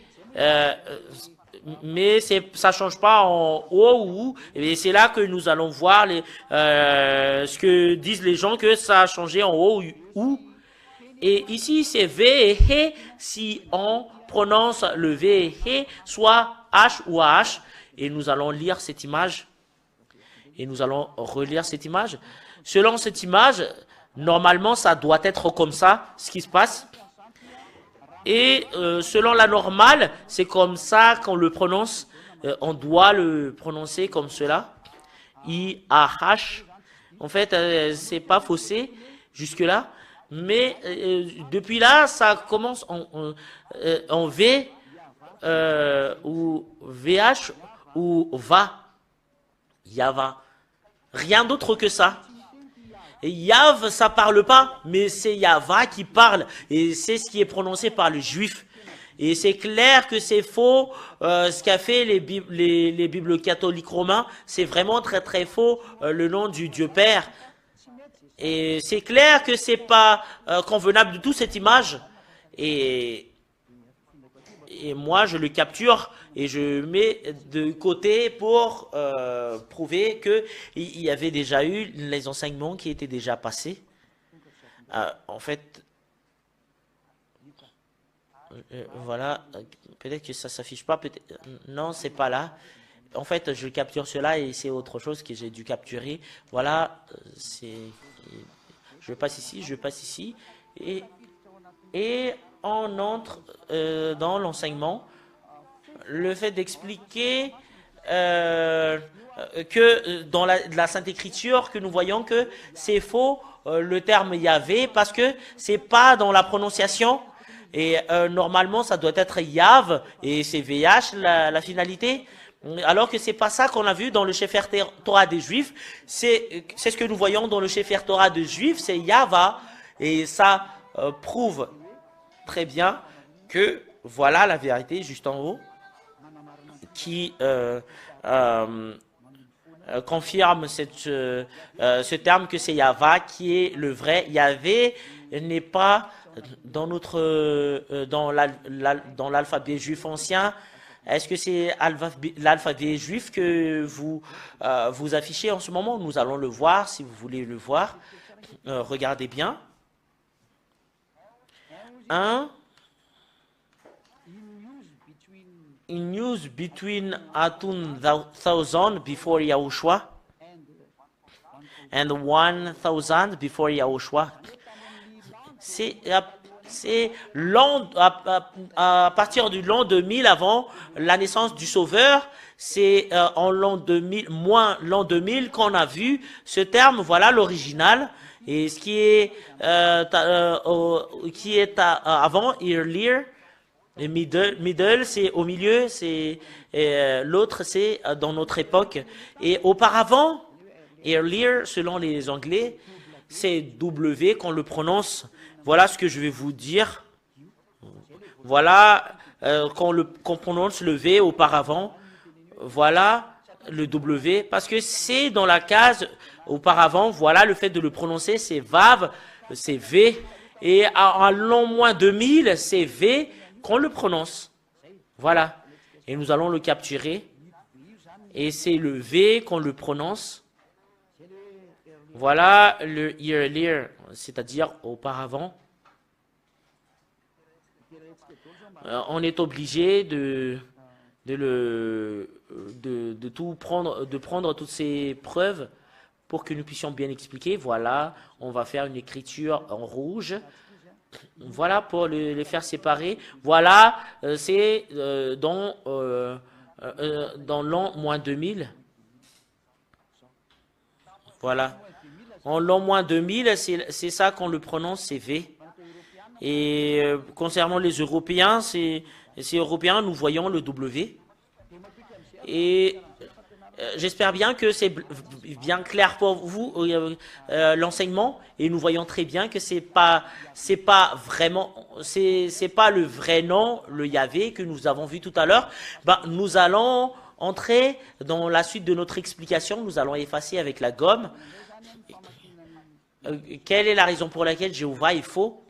mais ça change pas en O ou U. Et c'est là que nous allons voir ce que disent les gens, que ça a changé en O ou U. Et ici, c'est V et He, si on prononce le V et He, soit H ou AH. Et nous allons lire cette image. Et nous allons relire cette image. Selon cette image, normalement, ça doit être comme ça, ce qui se passe. Et selon la normale, c'est comme ça qu'on le prononce. On doit le prononcer comme cela. I-A-H. En fait, c'est pas faussé jusque-là. Mais depuis là, ça commence en V ou VH ou VA. Yava. Rien d'autre que ça. Et Yav, ça parle pas, mais c'est Yava qui parle. Et c'est ce qui est prononcé par le juif. Et c'est clair que c'est faux. Ce qu'a fait les Bibles catholiques romains, c'est vraiment très très faux. Le nom du Dieu Père. Et c'est clair que c'est pas convenable du tout cette image. Et moi, je le capture et je mets de côté pour prouver qu'il y avait déjà eu les enseignements qui étaient déjà passés. En fait, voilà, peut-être que ça s'affiche pas, peut-être non, c'est pas là. En fait, je capture cela et c'est autre chose que j'ai dû capturer. Voilà, je passe ici, et on entre dans l'enseignement. Le fait d'expliquer que dans la Sainte Écriture, que nous voyons que c'est faux le terme Yahvé, parce que c'est pas dans la prononciation. Et normalement, ça doit être Yav, et c'est VH la finalité. Alors que c'est pas ça qu'on a vu dans le Sefer Torah des Juifs. C'est ce que nous voyons dans le Sefer Torah des Juifs, c'est Yahva. Et ça prouve très bien que voilà la vérité juste en haut qui confirme ce terme que c'est Yahva qui est le vrai. Yahvé n'est pas dans dans l'alphabet juif ancien. Est-ce que c'est l'alphabet juif que vous affichez en ce moment? Nous allons le voir si vous voulez le voir. Regardez bien. 1. In use between 2000 before Yahushua and 1000 before Yahushua. C'est à partir du l'an 2000 avant la naissance du Sauveur. C'est en l'an 2000, moins l'an 2000 qu'on a vu ce terme. Voilà l'original. Et ce qui est avant, earlier, et middle, c'est au milieu, l'autre, c'est dans notre époque. Et auparavant, earlier, selon les Anglais, c'est W qu'on le prononce. Voilà ce que je vais vous dire. Voilà qu'on prononce le V auparavant. Voilà le W, parce que c'est dans la case auparavant. Voilà le fait de le prononcer, c'est Vav, c'est V. Et à l'an moins 2000, c'est V qu'on le prononce. Voilà. Et nous allons le capturer. Et c'est le V qu'on le prononce. Voilà le earlier, c'est-à-dire auparavant. On est obligé de prendre toutes ces preuves pour que nous puissions bien expliquer. Voilà, on va faire une écriture en rouge. Voilà, pour les faire séparer. Voilà, c'est dans l'an moins 2000. Voilà. En l'an moins 2000, c'est ça qu'on le prononce, c'est V. Et concernant les Européens, ces Européens, nous voyons le W. Et j'espère bien que c'est bien clair pour vous l'enseignement, et nous voyons très bien que c'est pas le vrai nom, le Yahvé que nous avons vu tout à l'heure. Ben, nous allons entrer dans la suite de notre explication. Nous allons effacer avec la gomme. Quelle est la raison pour laquelle Jéhovah est faux?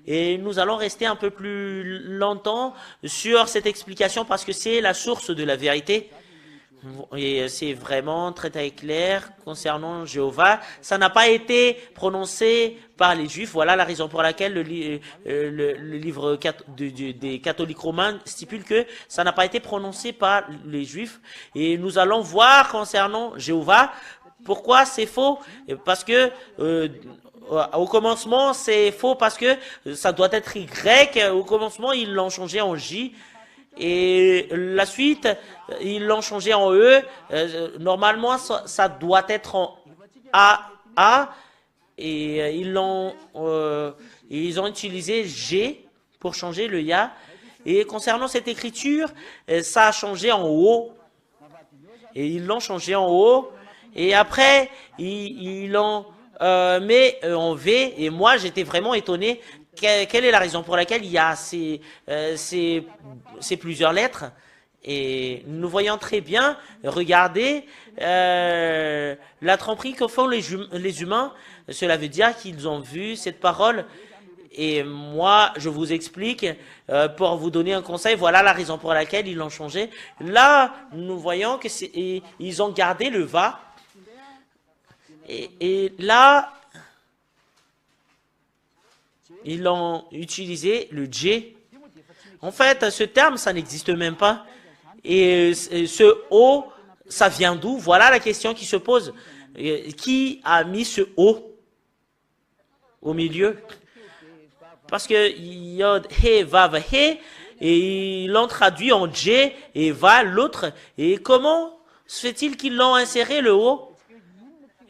Et nous allons rester un peu plus longtemps sur cette explication parce que c'est la source de la vérité. Et c'est vraiment très très clair concernant Jéhovah. Ça n'a pas été prononcé par les Juifs. Voilà la raison pour laquelle le livre des catholiques romains stipule que ça n'a pas été prononcé par les Juifs. Et nous allons voir concernant Jéhovah pourquoi c'est faux. Parce que au commencement, c'est faux parce que ça doit être Y. Au commencement, ils l'ont changé en J. Et la suite, ils l'ont changé en E. Normalement, ça doit être en A. Et ils ont utilisé G pour changer le Ya. Et concernant cette écriture, ça a changé en O. Et ils l'ont changé en O. Et après, ils l'ont mis en V. Et moi, j'étais vraiment étonné. Quelle est la raison pour laquelle il y a ces plusieurs lettres? Et nous voyons très bien, regardez, la tromperie que font les humains. Cela veut dire qu'ils ont vu cette parole. Et moi, je vous explique pour vous donner un conseil. Voilà la raison pour laquelle ils l'ont changé. Là, nous voyons que ils ont gardé le va. Et là, ils ont utilisé le J. En fait, ce terme, ça n'existe même pas. Et ce O, ça vient d'où? Voilà la question qui se pose. Qui a mis ce O au milieu? Parce que Yod, He, Vav, He, et ils l'ont traduit en J et Va, l'autre. Et comment se fait-il qu'ils l'ont inséré, le O?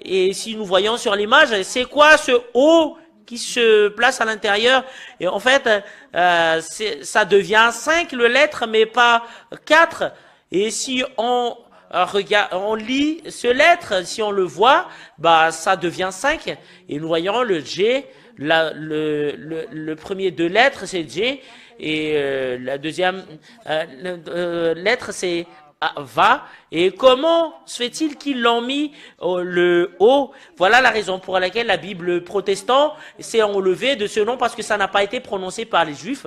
Et si nous voyons sur l'image, c'est quoi ce O qui se place à l'intérieur? Et en fait, ça devient 5 lettres, mais pas 4. Et si on regarde, on lit ce lettre, si on le voit, bah ça devient 5. Et nous voyons le G, le premier deux lettres c'est G, et la deuxième lettre c'est va. Et comment se fait-il qu'ils l'ont mis le O? Voilà la raison pour laquelle la Bible protestant s'est enlevée de ce nom, parce que ça n'a pas été prononcé par les Juifs.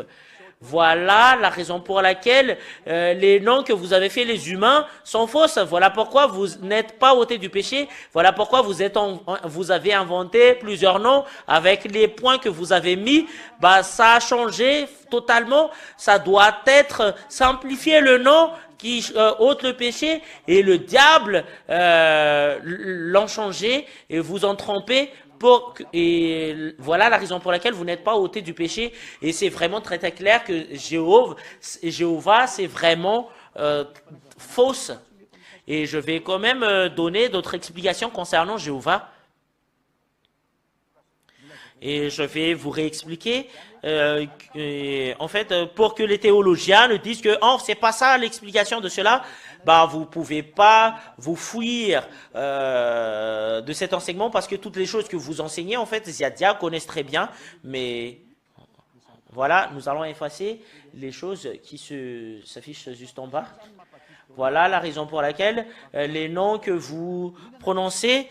Voilà la raison pour laquelle les noms que vous avez fait les humains sont fausses. Voilà pourquoi vous n'êtes pas ôtés du péché. Voilà pourquoi vous avez inventé plusieurs noms avec les points que vous avez mis. Bah, ça a changé totalement. Ça doit être simplifié le nom qui ôte le péché, et le diable l'ont changé et vous en trompez. Et voilà la raison pour laquelle vous n'êtes pas ôtés du péché. Et c'est vraiment très très clair que Jéhovah c'est vraiment fausse. Et je vais quand même donner d'autres explications concernant Jéhovah. Et je vais vous réexpliquer. En fait, pour que les théologiens ne disent que oh, c'est pas ça l'explication de cela, bah vous pouvez pas vous fuir de cet enseignement, parce que toutes les choses que vous enseignez, en fait, Ziadia connaissent très bien. Mais voilà, nous allons effacer les choses qui s'affichent juste en bas. Voilà la raison pour laquelle les noms que vous prononcez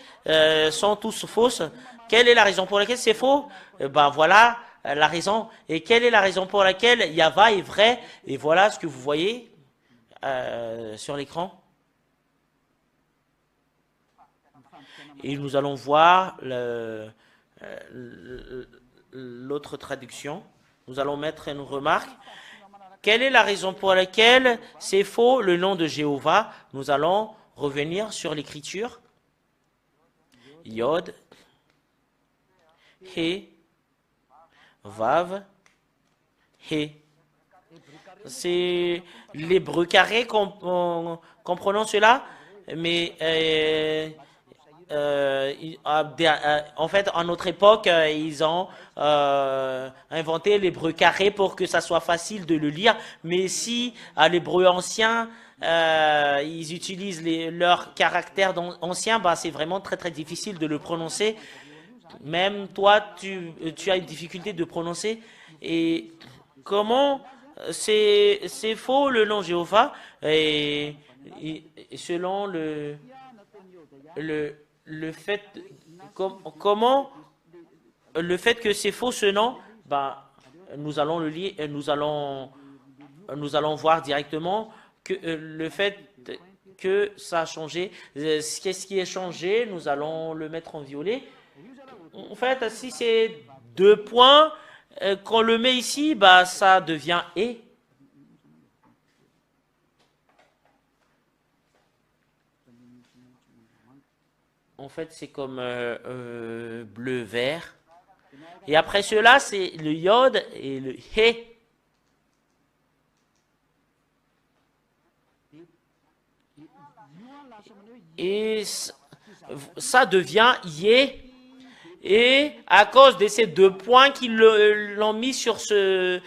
sont tous fausses. Quelle est la raison pour laquelle c'est faux? Ben voilà la raison. Et quelle est la raison pour laquelle Yahva est vrai? Et voilà ce que vous voyez sur l'écran. Et nous allons voir l'autre traduction. Nous allons mettre une remarque. Quelle est la raison pour laquelle c'est faux le nom de Jéhovah? Nous allons revenir sur l'écriture. Yod, He, Vav, He. C'est l'hébreu carré comprenons cela, mais en fait, en notre époque, ils ont inventé l'hébreu carré pour que ça soit facile de le lire. Mais si à l'hébreu ancien, ils utilisent leurs caractères anciens, bah, c'est vraiment très très difficile de le prononcer. Même toi, tu as une difficulté de prononcer. Et comment c'est faux le nom Jéhovah, et selon le fait, comment le fait que c'est faux ce nom, bah, nous allons le lire, nous allons voir directement que le fait que ça a changé. Qu'est-ce qui est changé? Nous allons le mettre en violet. En fait, si c'est 2 points, qu'on le met ici, bah ça devient et. En fait, c'est comme bleu-vert. Et après cela, c'est le yod et le he. Et ça devient yé. Et à cause de ces 2 points qu'ils l'ont mis sur ce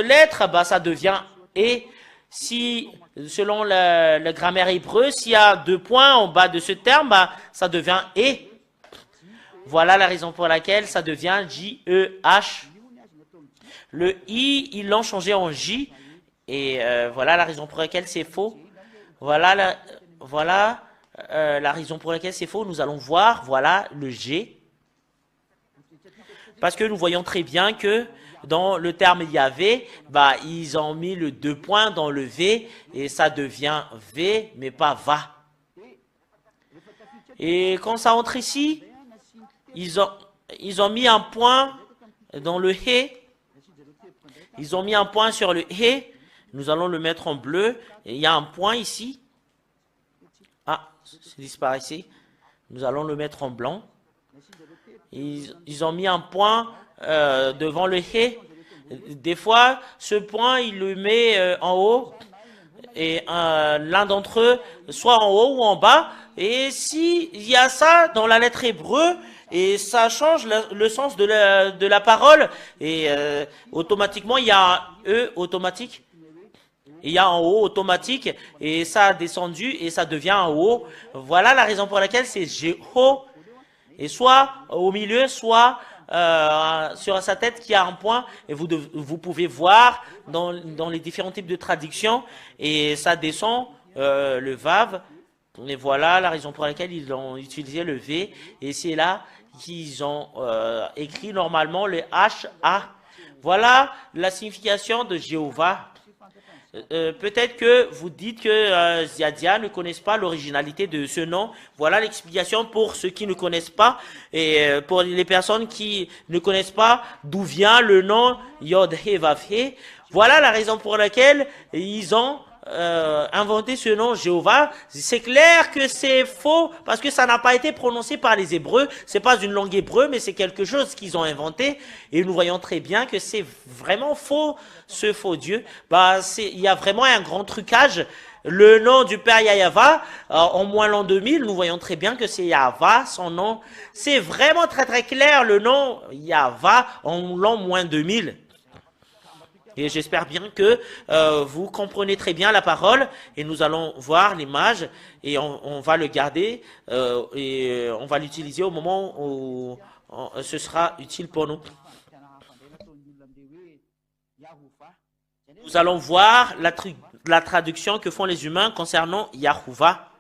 lettre, bah ça devient et. Si, selon la grammaire hébreu, s'il y a 2 points en bas de ce terme, bah, ça devient et. Voilà la raison pour laquelle ça devient J-E-H. Le I, ils l'ont changé en J. Et voilà la raison pour laquelle c'est faux. Voilà la raison pour laquelle c'est faux. Nous allons voir, voilà, le G. Parce que nous voyons très bien que dans le terme Yahvé, bah, ils ont mis le 2 points dans le V et ça devient V, mais pas va. Et quand ça entre ici, ils ont mis un point dans le He. Ils ont mis un point sur le He. Nous allons le mettre en bleu. Et il y a un point ici. Ah, c'est disparaissé. Nous allons le mettre en blanc. Ils ont mis un point devant le He. Des fois, ce point, il le met en haut. Et l'un d'entre eux, soit en haut ou en bas. Et s'il y a ça dans la lettre hébreu, et ça change le sens de la parole, et automatiquement, il y a un E automatique. il y a en haut automatique et ça a descendu et ça devient en haut. Voilà la raison pour laquelle c'est Jeho. Et soit au milieu, soit sur sa tête qui a un point et vous pouvez voir dans les différents types de traductions et ça descend le Vav. Et voilà la raison pour laquelle ils ont utilisé le V et c'est là qu'ils ont écrit normalement le H-A. Voilà la signification de Jéhovah. Peut-être que vous dites que Ziadia ne connaissent pas l'originalité de ce nom. Voilà l'explication pour ceux qui ne connaissent pas et pour les personnes qui ne connaissent pas d'où vient le nom Yod-He Vav-He. Voilà la raison pour laquelle ils ont inventé ce nom Jéhovah. C'est clair que c'est faux parce que ça n'a pas été prononcé par les Hébreux. C'est pas une langue hébreu, mais c'est quelque chose qu'ils ont inventé. Et nous voyons très bien que c'est vraiment faux, ce faux Dieu. Il y a vraiment un grand trucage. Le nom du Père Yahva, en moins l'an 2000, nous voyons très bien que c'est Yahva, son nom. C'est vraiment très très clair, le nom Yahva en l'an moins 2000. Et j'espère bien que vous comprenez très bien la parole et nous allons voir l'image et on va le garder et on va l'utiliser au moment où ce sera utile pour nous. Nous allons voir la traduction que font les humains concernant Yahuwah.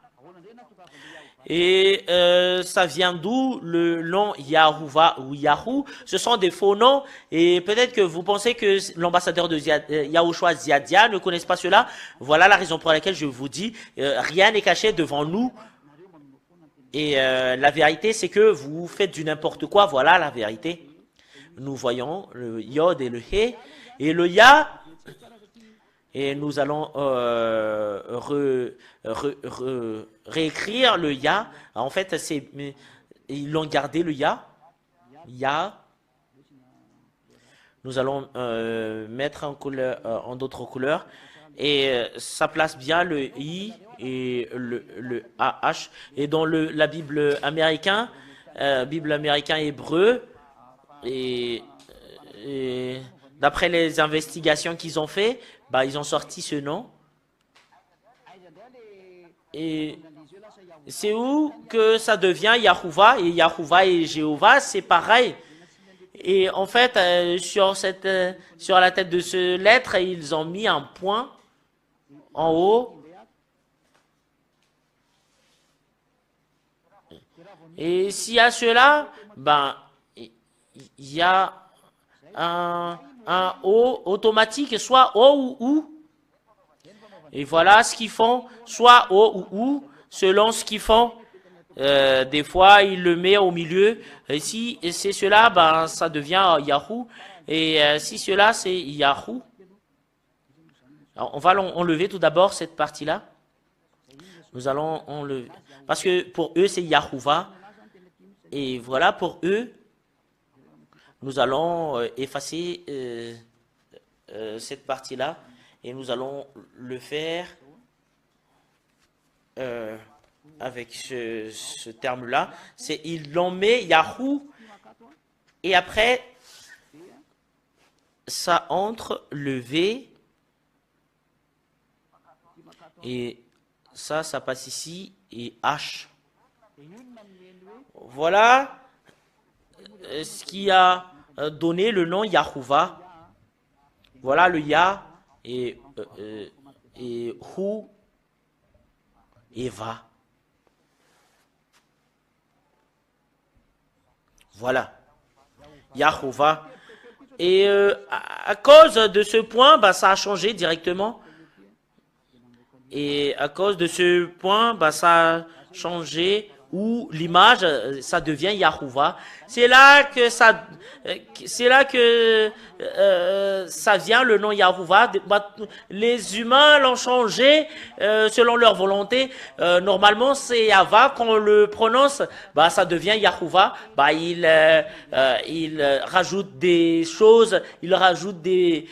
Et ça vient d'où le nom Yahuwah ou Yahou? Ce sont des faux noms et peut-être que vous pensez que l'ambassadeur de Yahushua Ziadia ne connaisse pas cela. Voilà la raison pour laquelle je vous dis, rien n'est caché devant nous. Et la vérité, c'est que vous faites du n'importe quoi. Voilà la vérité. Nous voyons le Yod et le He et le Ya. Et nous allons réécrire le Ya. En fait, ils l'ont gardé le Ya. Ya. Nous allons mettre en d'autres couleurs. Et ça place bien le I et le AH. Et dans la Bible américaine hébreu, et d'après les investigations qu'ils ont fait, ils ont sorti ce nom. Et c'est où que ça devient Yahuwah et Yahuwah et Jéhovah, c'est pareil. Et en fait, sur la tête de ce lettre, ils ont mis un point en haut. Et s'il y a cela, il y a un O automatique, soit O ou OU. Et voilà ce qu'ils font, soit O ou OU, selon ce qu'ils font. Des fois, il le met au milieu. Et si c'est cela, ça devient Yahoo. Et si cela, c'est Yahoo. Alors, on va enlever tout d'abord cette partie-là. Nous allons enlever. Parce que pour eux, c'est Yahuwah. Et voilà, pour eux, nous allons effacer cette partie-là. Et nous allons le faire avec ce terme-là. Il l'en met Yahoo. Et après, ça entre le V. Et ça passe ici. Et H. Voilà ce qui a donné le nom Yahuwah. Voilà le Ya et Hu et Va. Voilà. Yahuwah. Et à cause de ce point, ça a changé directement. Et à cause de ce point, ça a changé où l'image, ça devient Yahuwah. C'est là que ça vient le nom Yahuwah. Les humains l'ont changé selon leur volonté. Normalement, c'est Yahva. Quand on le prononce, ça devient Yahuwah. Il rajoute des choses, il rajoute des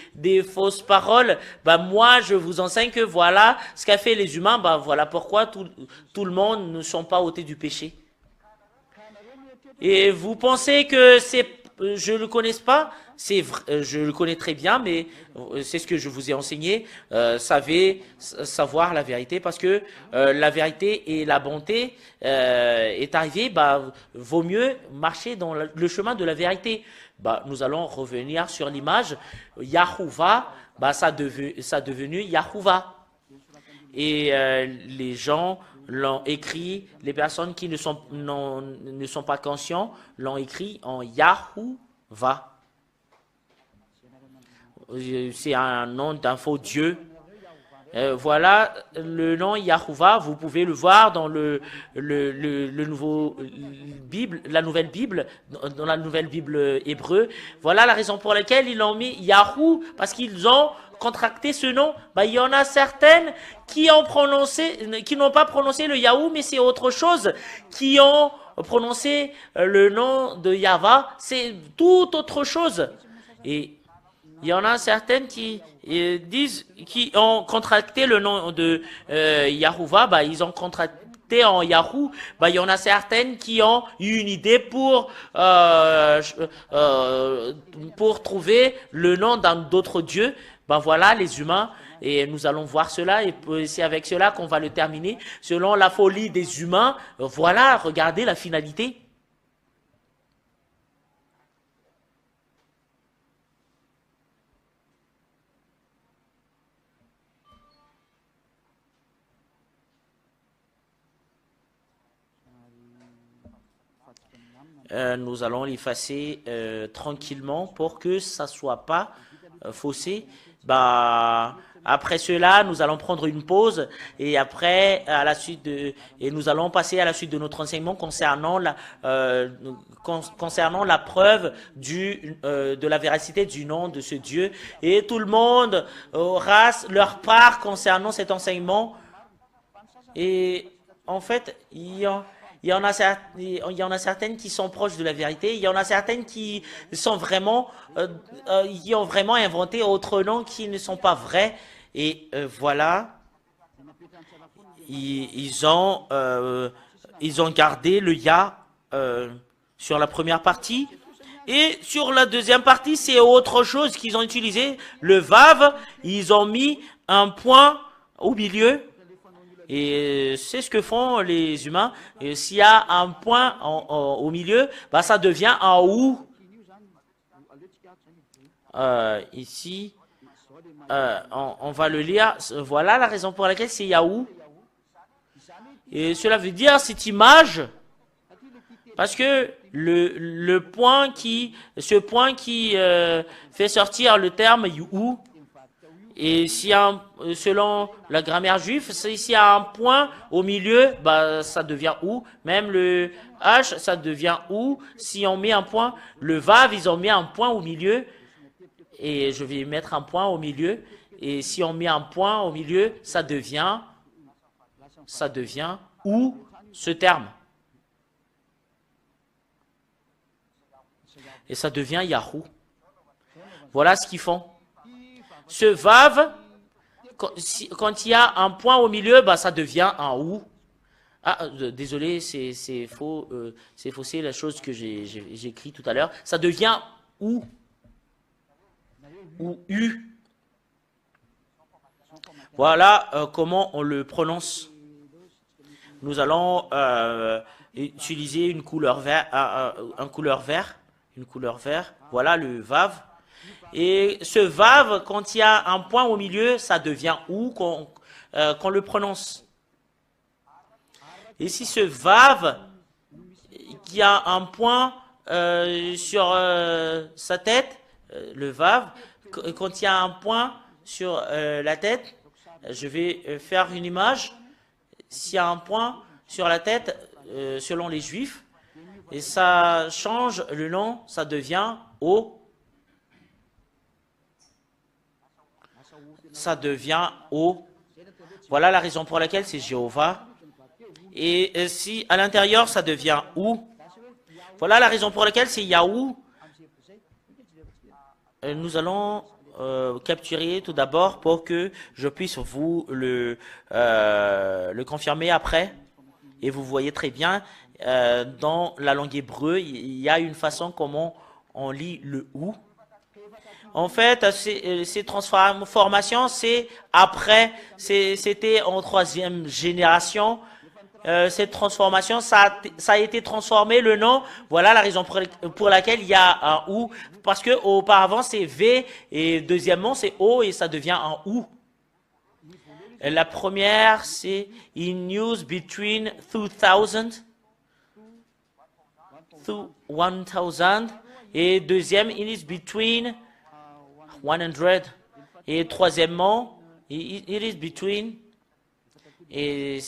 fausses paroles. Moi, je vous enseigne que voilà ce qu'a fait les humains. Voilà pourquoi tout le monde ne sont pas ôtés du péché. Et vous pensez que je ne le connaisse pas? Je le connais très bien, mais c'est ce que je vous ai enseigné. Savez savoir la vérité, parce que la vérité et la bonté est arrivée. Bah, vaut mieux marcher dans le chemin de la vérité. Bah, nous allons revenir sur l'image. Yahuwah, bah, ça devenu Yahuwah. Et les gens l'ont écrit, les personnes qui ne sont pas conscients l'ont écrit en Yahuwah. C'est un nom d'un faux Dieu. Voilà le nom Yahuwah, vous pouvez le voir dans le nouveau Bible, la nouvelle Bible, dans la nouvelle Bible hébreu. Voilà la raison pour laquelle ils l'ont mis Yahou, parce qu'ils ont contracté ce nom. Bah, il y en a certaines qui n'ont pas prononcé le Yahou, mais c'est autre chose, qui ont prononcé le nom de Yahva, c'est tout autre chose. Et il y en a certaines qui qui ont contracté le nom de Yahuwah, bah, ils ont contracté en Yahou. Bah, il y en a certaines qui ont eu une idée pour trouver le nom d'un d'autres dieux. Ben voilà, les humains, et nous allons voir cela, et c'est avec cela qu'on va le terminer. Selon la folie des humains, voilà, regardez la finalité. Nous allons l'effacer tranquillement pour que ça soit pas faussé. Bah, après cela, nous allons prendre une pause et après, et nous allons passer à la suite de notre enseignement concernant concernant la preuve de la véracité du nom de ce Dieu. Et tout le monde aura leur part concernant cet enseignement. Et en fait, il y en a certaines qui sont proches de la vérité. Il y en a certaines qui sont vraiment, qui ont vraiment inventé autres noms qui ne sont pas vrais. Et voilà, ils ont gardé le Ya sur la première partie. Et sur la deuxième partie, c'est autre chose qu'ils ont utilisé. Le Vav, ils ont mis un point au milieu. Et c'est ce que font les humains. Et s'il y a un point au milieu, bah, ça devient un ou. Ici, on va le lire. Voilà la raison pour laquelle c'est Yahoo. Et cela veut dire cette image, parce que ce point qui fait sortir le terme you. Et selon la grammaire juive, s'il y a un point au milieu, bah, ça devient ou. Même le H, ça devient ou. Si on met un point, le Vav, ils ont mis un point au milieu. Et je vais mettre un point au milieu. Et si on met un point au milieu, ça devient ou ce terme. Et ça devient Yahoo. Voilà ce qu'ils font. Ce Vav, quand il y a un point au milieu, bah, ça devient un ou. Ah, désolé, c'est faux, c'est faussé la chose que j'ai écrit tout à l'heure. Ça devient ou u. Voilà comment on le prononce. Nous allons utiliser une couleur vert, une couleur vert. Voilà le Vav. Et ce Vav, quand il y a un point au milieu, ça devient ou qu'on le prononce. Et si ce Vav, qui a un point sur sa tête, le Vav, quand il y a un point sur la tête, je vais faire une image. S'il y a un point sur la tête, selon les Juifs, et ça change le nom, ça devient O. Ça devient O. Voilà la raison pour laquelle c'est Jéhovah. Et si à l'intérieur, ça devient ou. Voilà la raison pour laquelle c'est Yahou. Nous allons capturer tout d'abord pour que je puisse vous le confirmer après. Et vous voyez très bien, dans la langue hébreu, il y a une façon comment on lit le ou. En fait, ces transformations, c'est après, c'était en troisième génération. Cette transformation, ça a été transformé, le nom. Voilà la raison pour laquelle il y a un ou. Parce que auparavant, c'est V et deuxièmement, c'est O et ça devient un ou. La première, c'est in use between 2000 to 1000. Et deuxième, it is between 100. Et troisièmement, it is between, et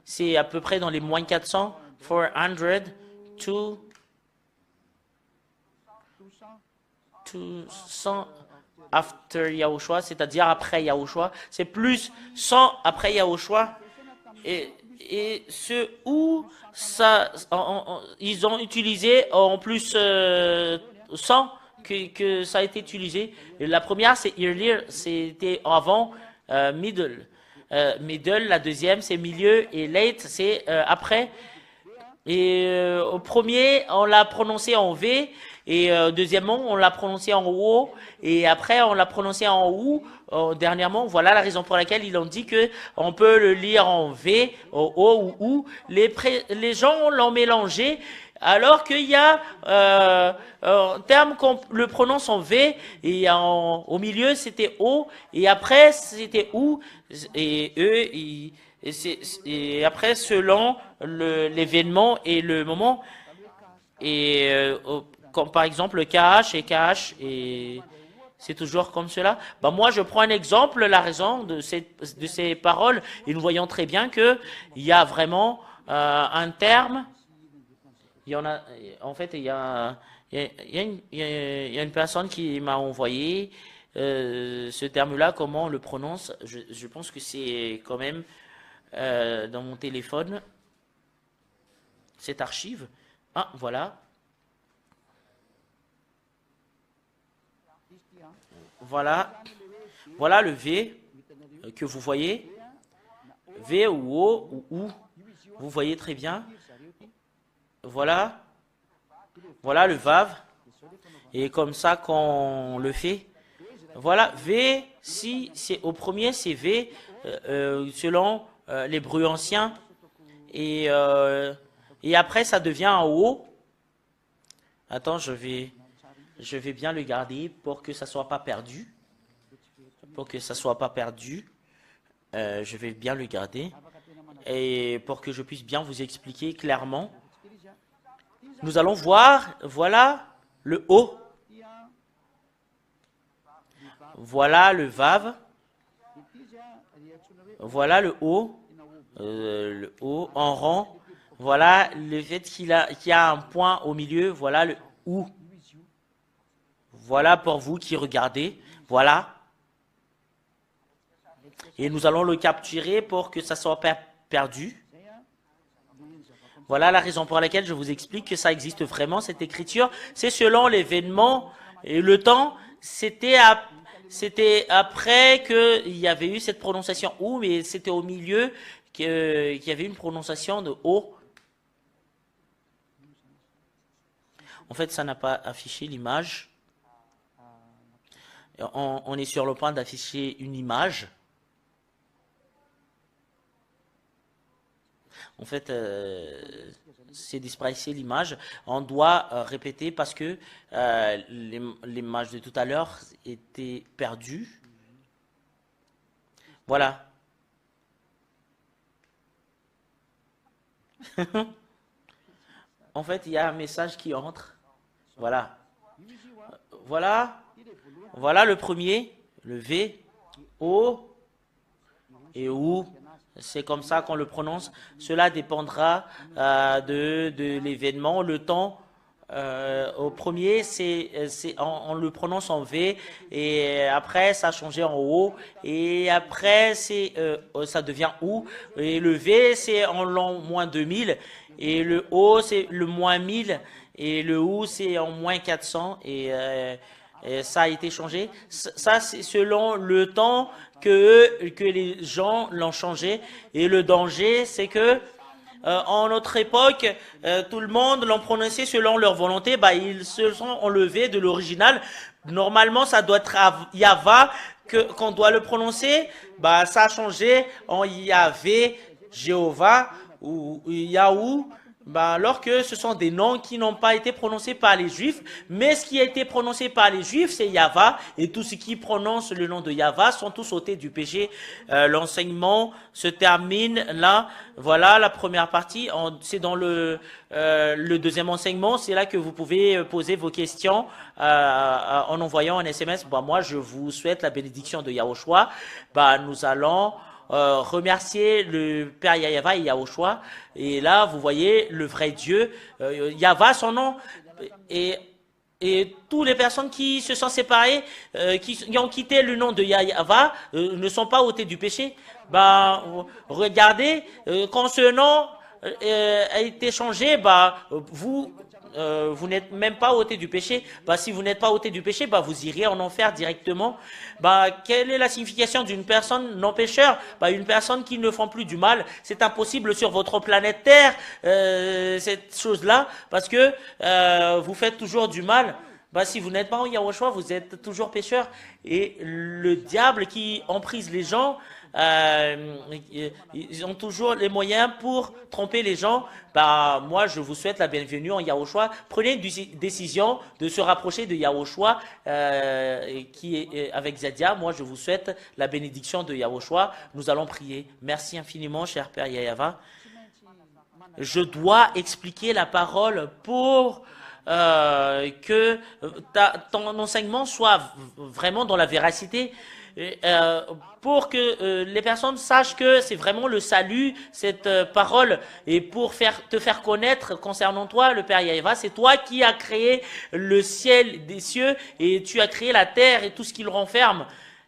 c'est à peu près dans les moins 400, 400 to 200 after Yahushua, c'est-à-dire après Yahushua. C'est plus 100 après Yahushua. Et ce où ça, ils ont utilisé en plus 100 que ça a été utilisé. Et la première, c'est earlier, c'était avant middle. Middle, la deuxième, c'est milieu et late, c'est après. Et au premier, on l'a prononcé en V. Et deuxièmement, on l'a prononcé en O. Et après, on l'a prononcé en OU. Dernièrement, voilà la raison pour laquelle ils ont dit que on peut le lire en V, en O ou OU. Les gens l'ont mélangé. Alors qu'il y a un terme qu'on le prononce en V et au milieu c'était O et après c'était OU et eux et après selon l'événement et le moment et comme par exemple le KH et KH et c'est toujours comme cela. Bah moi je prends un exemple, la raison de ces paroles et nous voyons très bien que il y a vraiment un terme. Il y en a, en fait, il y a une personne qui m'a envoyé ce terme-là, comment on le prononce. Je pense que c'est quand même dans mon téléphone, cette archive. Ah, voilà. Voilà le V que vous voyez. V ou O ou OU. Vous voyez très bien. Voilà le Vav, et comme ça qu'on le fait. Voilà, V, si c'est au premier, c'est V, selon l'hébreu ancien, et après ça devient en O. Attends, je vais bien le garder pour que ça soit pas perdu. Je vais bien le garder, et pour que je puisse bien vous expliquer clairement. Nous allons voir, voilà le O, voilà le Vav, voilà le O en rang, voilà le fait qu'il y a un point au milieu, voilà le OU. Voilà pour vous qui regardez, voilà. Et nous allons le capturer pour que ça soit perdu. Voilà la raison pour laquelle je vous explique que ça existe vraiment, cette écriture. C'est selon l'événement et le temps. C'était après qu'il y avait eu cette prononciation OU, mais c'était au milieu qu'il y avait une prononciation de O. En fait, ça n'a pas affiché l'image. On est sur le point d'afficher une image. En fait, c'est displacer l'image. On doit répéter parce que l'image de tout à l'heure était perdue. Voilà. En fait, il y a un message qui entre. Voilà. Voilà le premier, le V, O et OU. C'est comme ça qu'on le prononce. Cela dépendra de l'événement, le temps. Au premier, on le prononce en V et après ça a changé en O et après ça devient OU et le V c'est en l'an moins 2000 et le O c'est le moins 1000 et le OU c'est en moins 400 et ça a été changé. Ça c'est selon le temps que les gens l'ont changé et le danger c'est que en notre époque, tout le monde l'ont prononcé selon leur volonté. Bah, ils se sont enlevés de l'original Normalement, ça doit être Yava qu'on doit le prononcer. Bah, ça a changé en Yahvé, Jéhovah ou Yahou. Bah, alors que ce sont des noms qui n'ont pas été prononcés par les Juifs, mais ce qui a été prononcé par les Juifs, c'est Yahva, et tous ceux qui prononcent le nom de Yahva sont tous ôtés du péché. L'enseignement se termine là. Voilà la première partie. C'est dans le deuxième enseignement. C'est là que vous pouvez poser vos questions en envoyant un SMS. Bah, moi, je vous souhaite la bénédiction de Yahushua. Bah, nous allons remercier le Père Yahva et Yahushua. Et là, vous voyez le vrai Dieu, Yahva, son nom, et toutes les personnes qui se sont séparées, qui ont quitté le nom de Yahva, ne sont pas ôtées du péché. Bah, regardez, quand ce nom a été changé, bah, vous n'êtes même pas ôté du péché. Bah, si vous n'êtes pas ôté du péché, bah, vous irez en enfer directement. Bah, quelle est la signification d'une personne non pécheur? Bah, une personne qui ne font plus du mal. C'est impossible sur votre planète Terre, cette chose-là, parce que vous faites toujours du mal. Bah, si vous n'êtes pas en Yahushua, vous êtes toujours pécheur. Et le diable qui emprise les gens, ils ont toujours les moyens pour tromper les gens. Bah, moi, je vous souhaite la bienvenue en Yahushua. Prenez une décision de se rapprocher de Yahushua, qui est avec Zadia. Moi, je vous souhaite la bénédiction de Yahushua. Nous allons prier. Merci infiniment, cher Père Yahva. Je dois expliquer la parole pour que ton enseignement soit vraiment dans la véracité, pour que les personnes sachent que c'est vraiment le salut, cette parole, et pour te faire connaître concernant toi, le Père Yahva, c'est toi qui as créé le ciel des cieux, et tu as créé la terre et tout ce qui le renferme.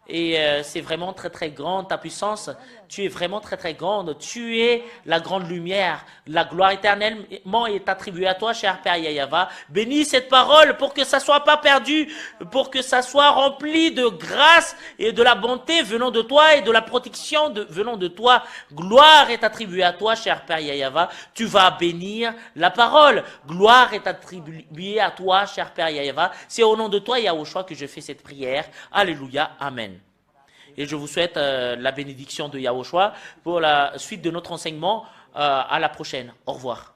Et c'est vraiment très très grande ta puissance. Tu es vraiment très très grande. Tu es la grande lumière. La gloire éternellement est attribuée à toi, cher Père Yahva. Bénis cette parole pour que ça soit pas perdu, pour que ça soit rempli de grâce et de la bonté venant de toi et de la protection venant de toi. Gloire est attribuée à toi, cher Père Yahva. Tu vas bénir la parole. Gloire est attribuée à toi, cher Père Yahva. C'est au nom de toi, Yahushua, que je fais cette prière. Alléluia. Amen. Et je vous souhaite la bénédiction de Yahushua pour la suite de notre enseignement. À la prochaine. Au revoir.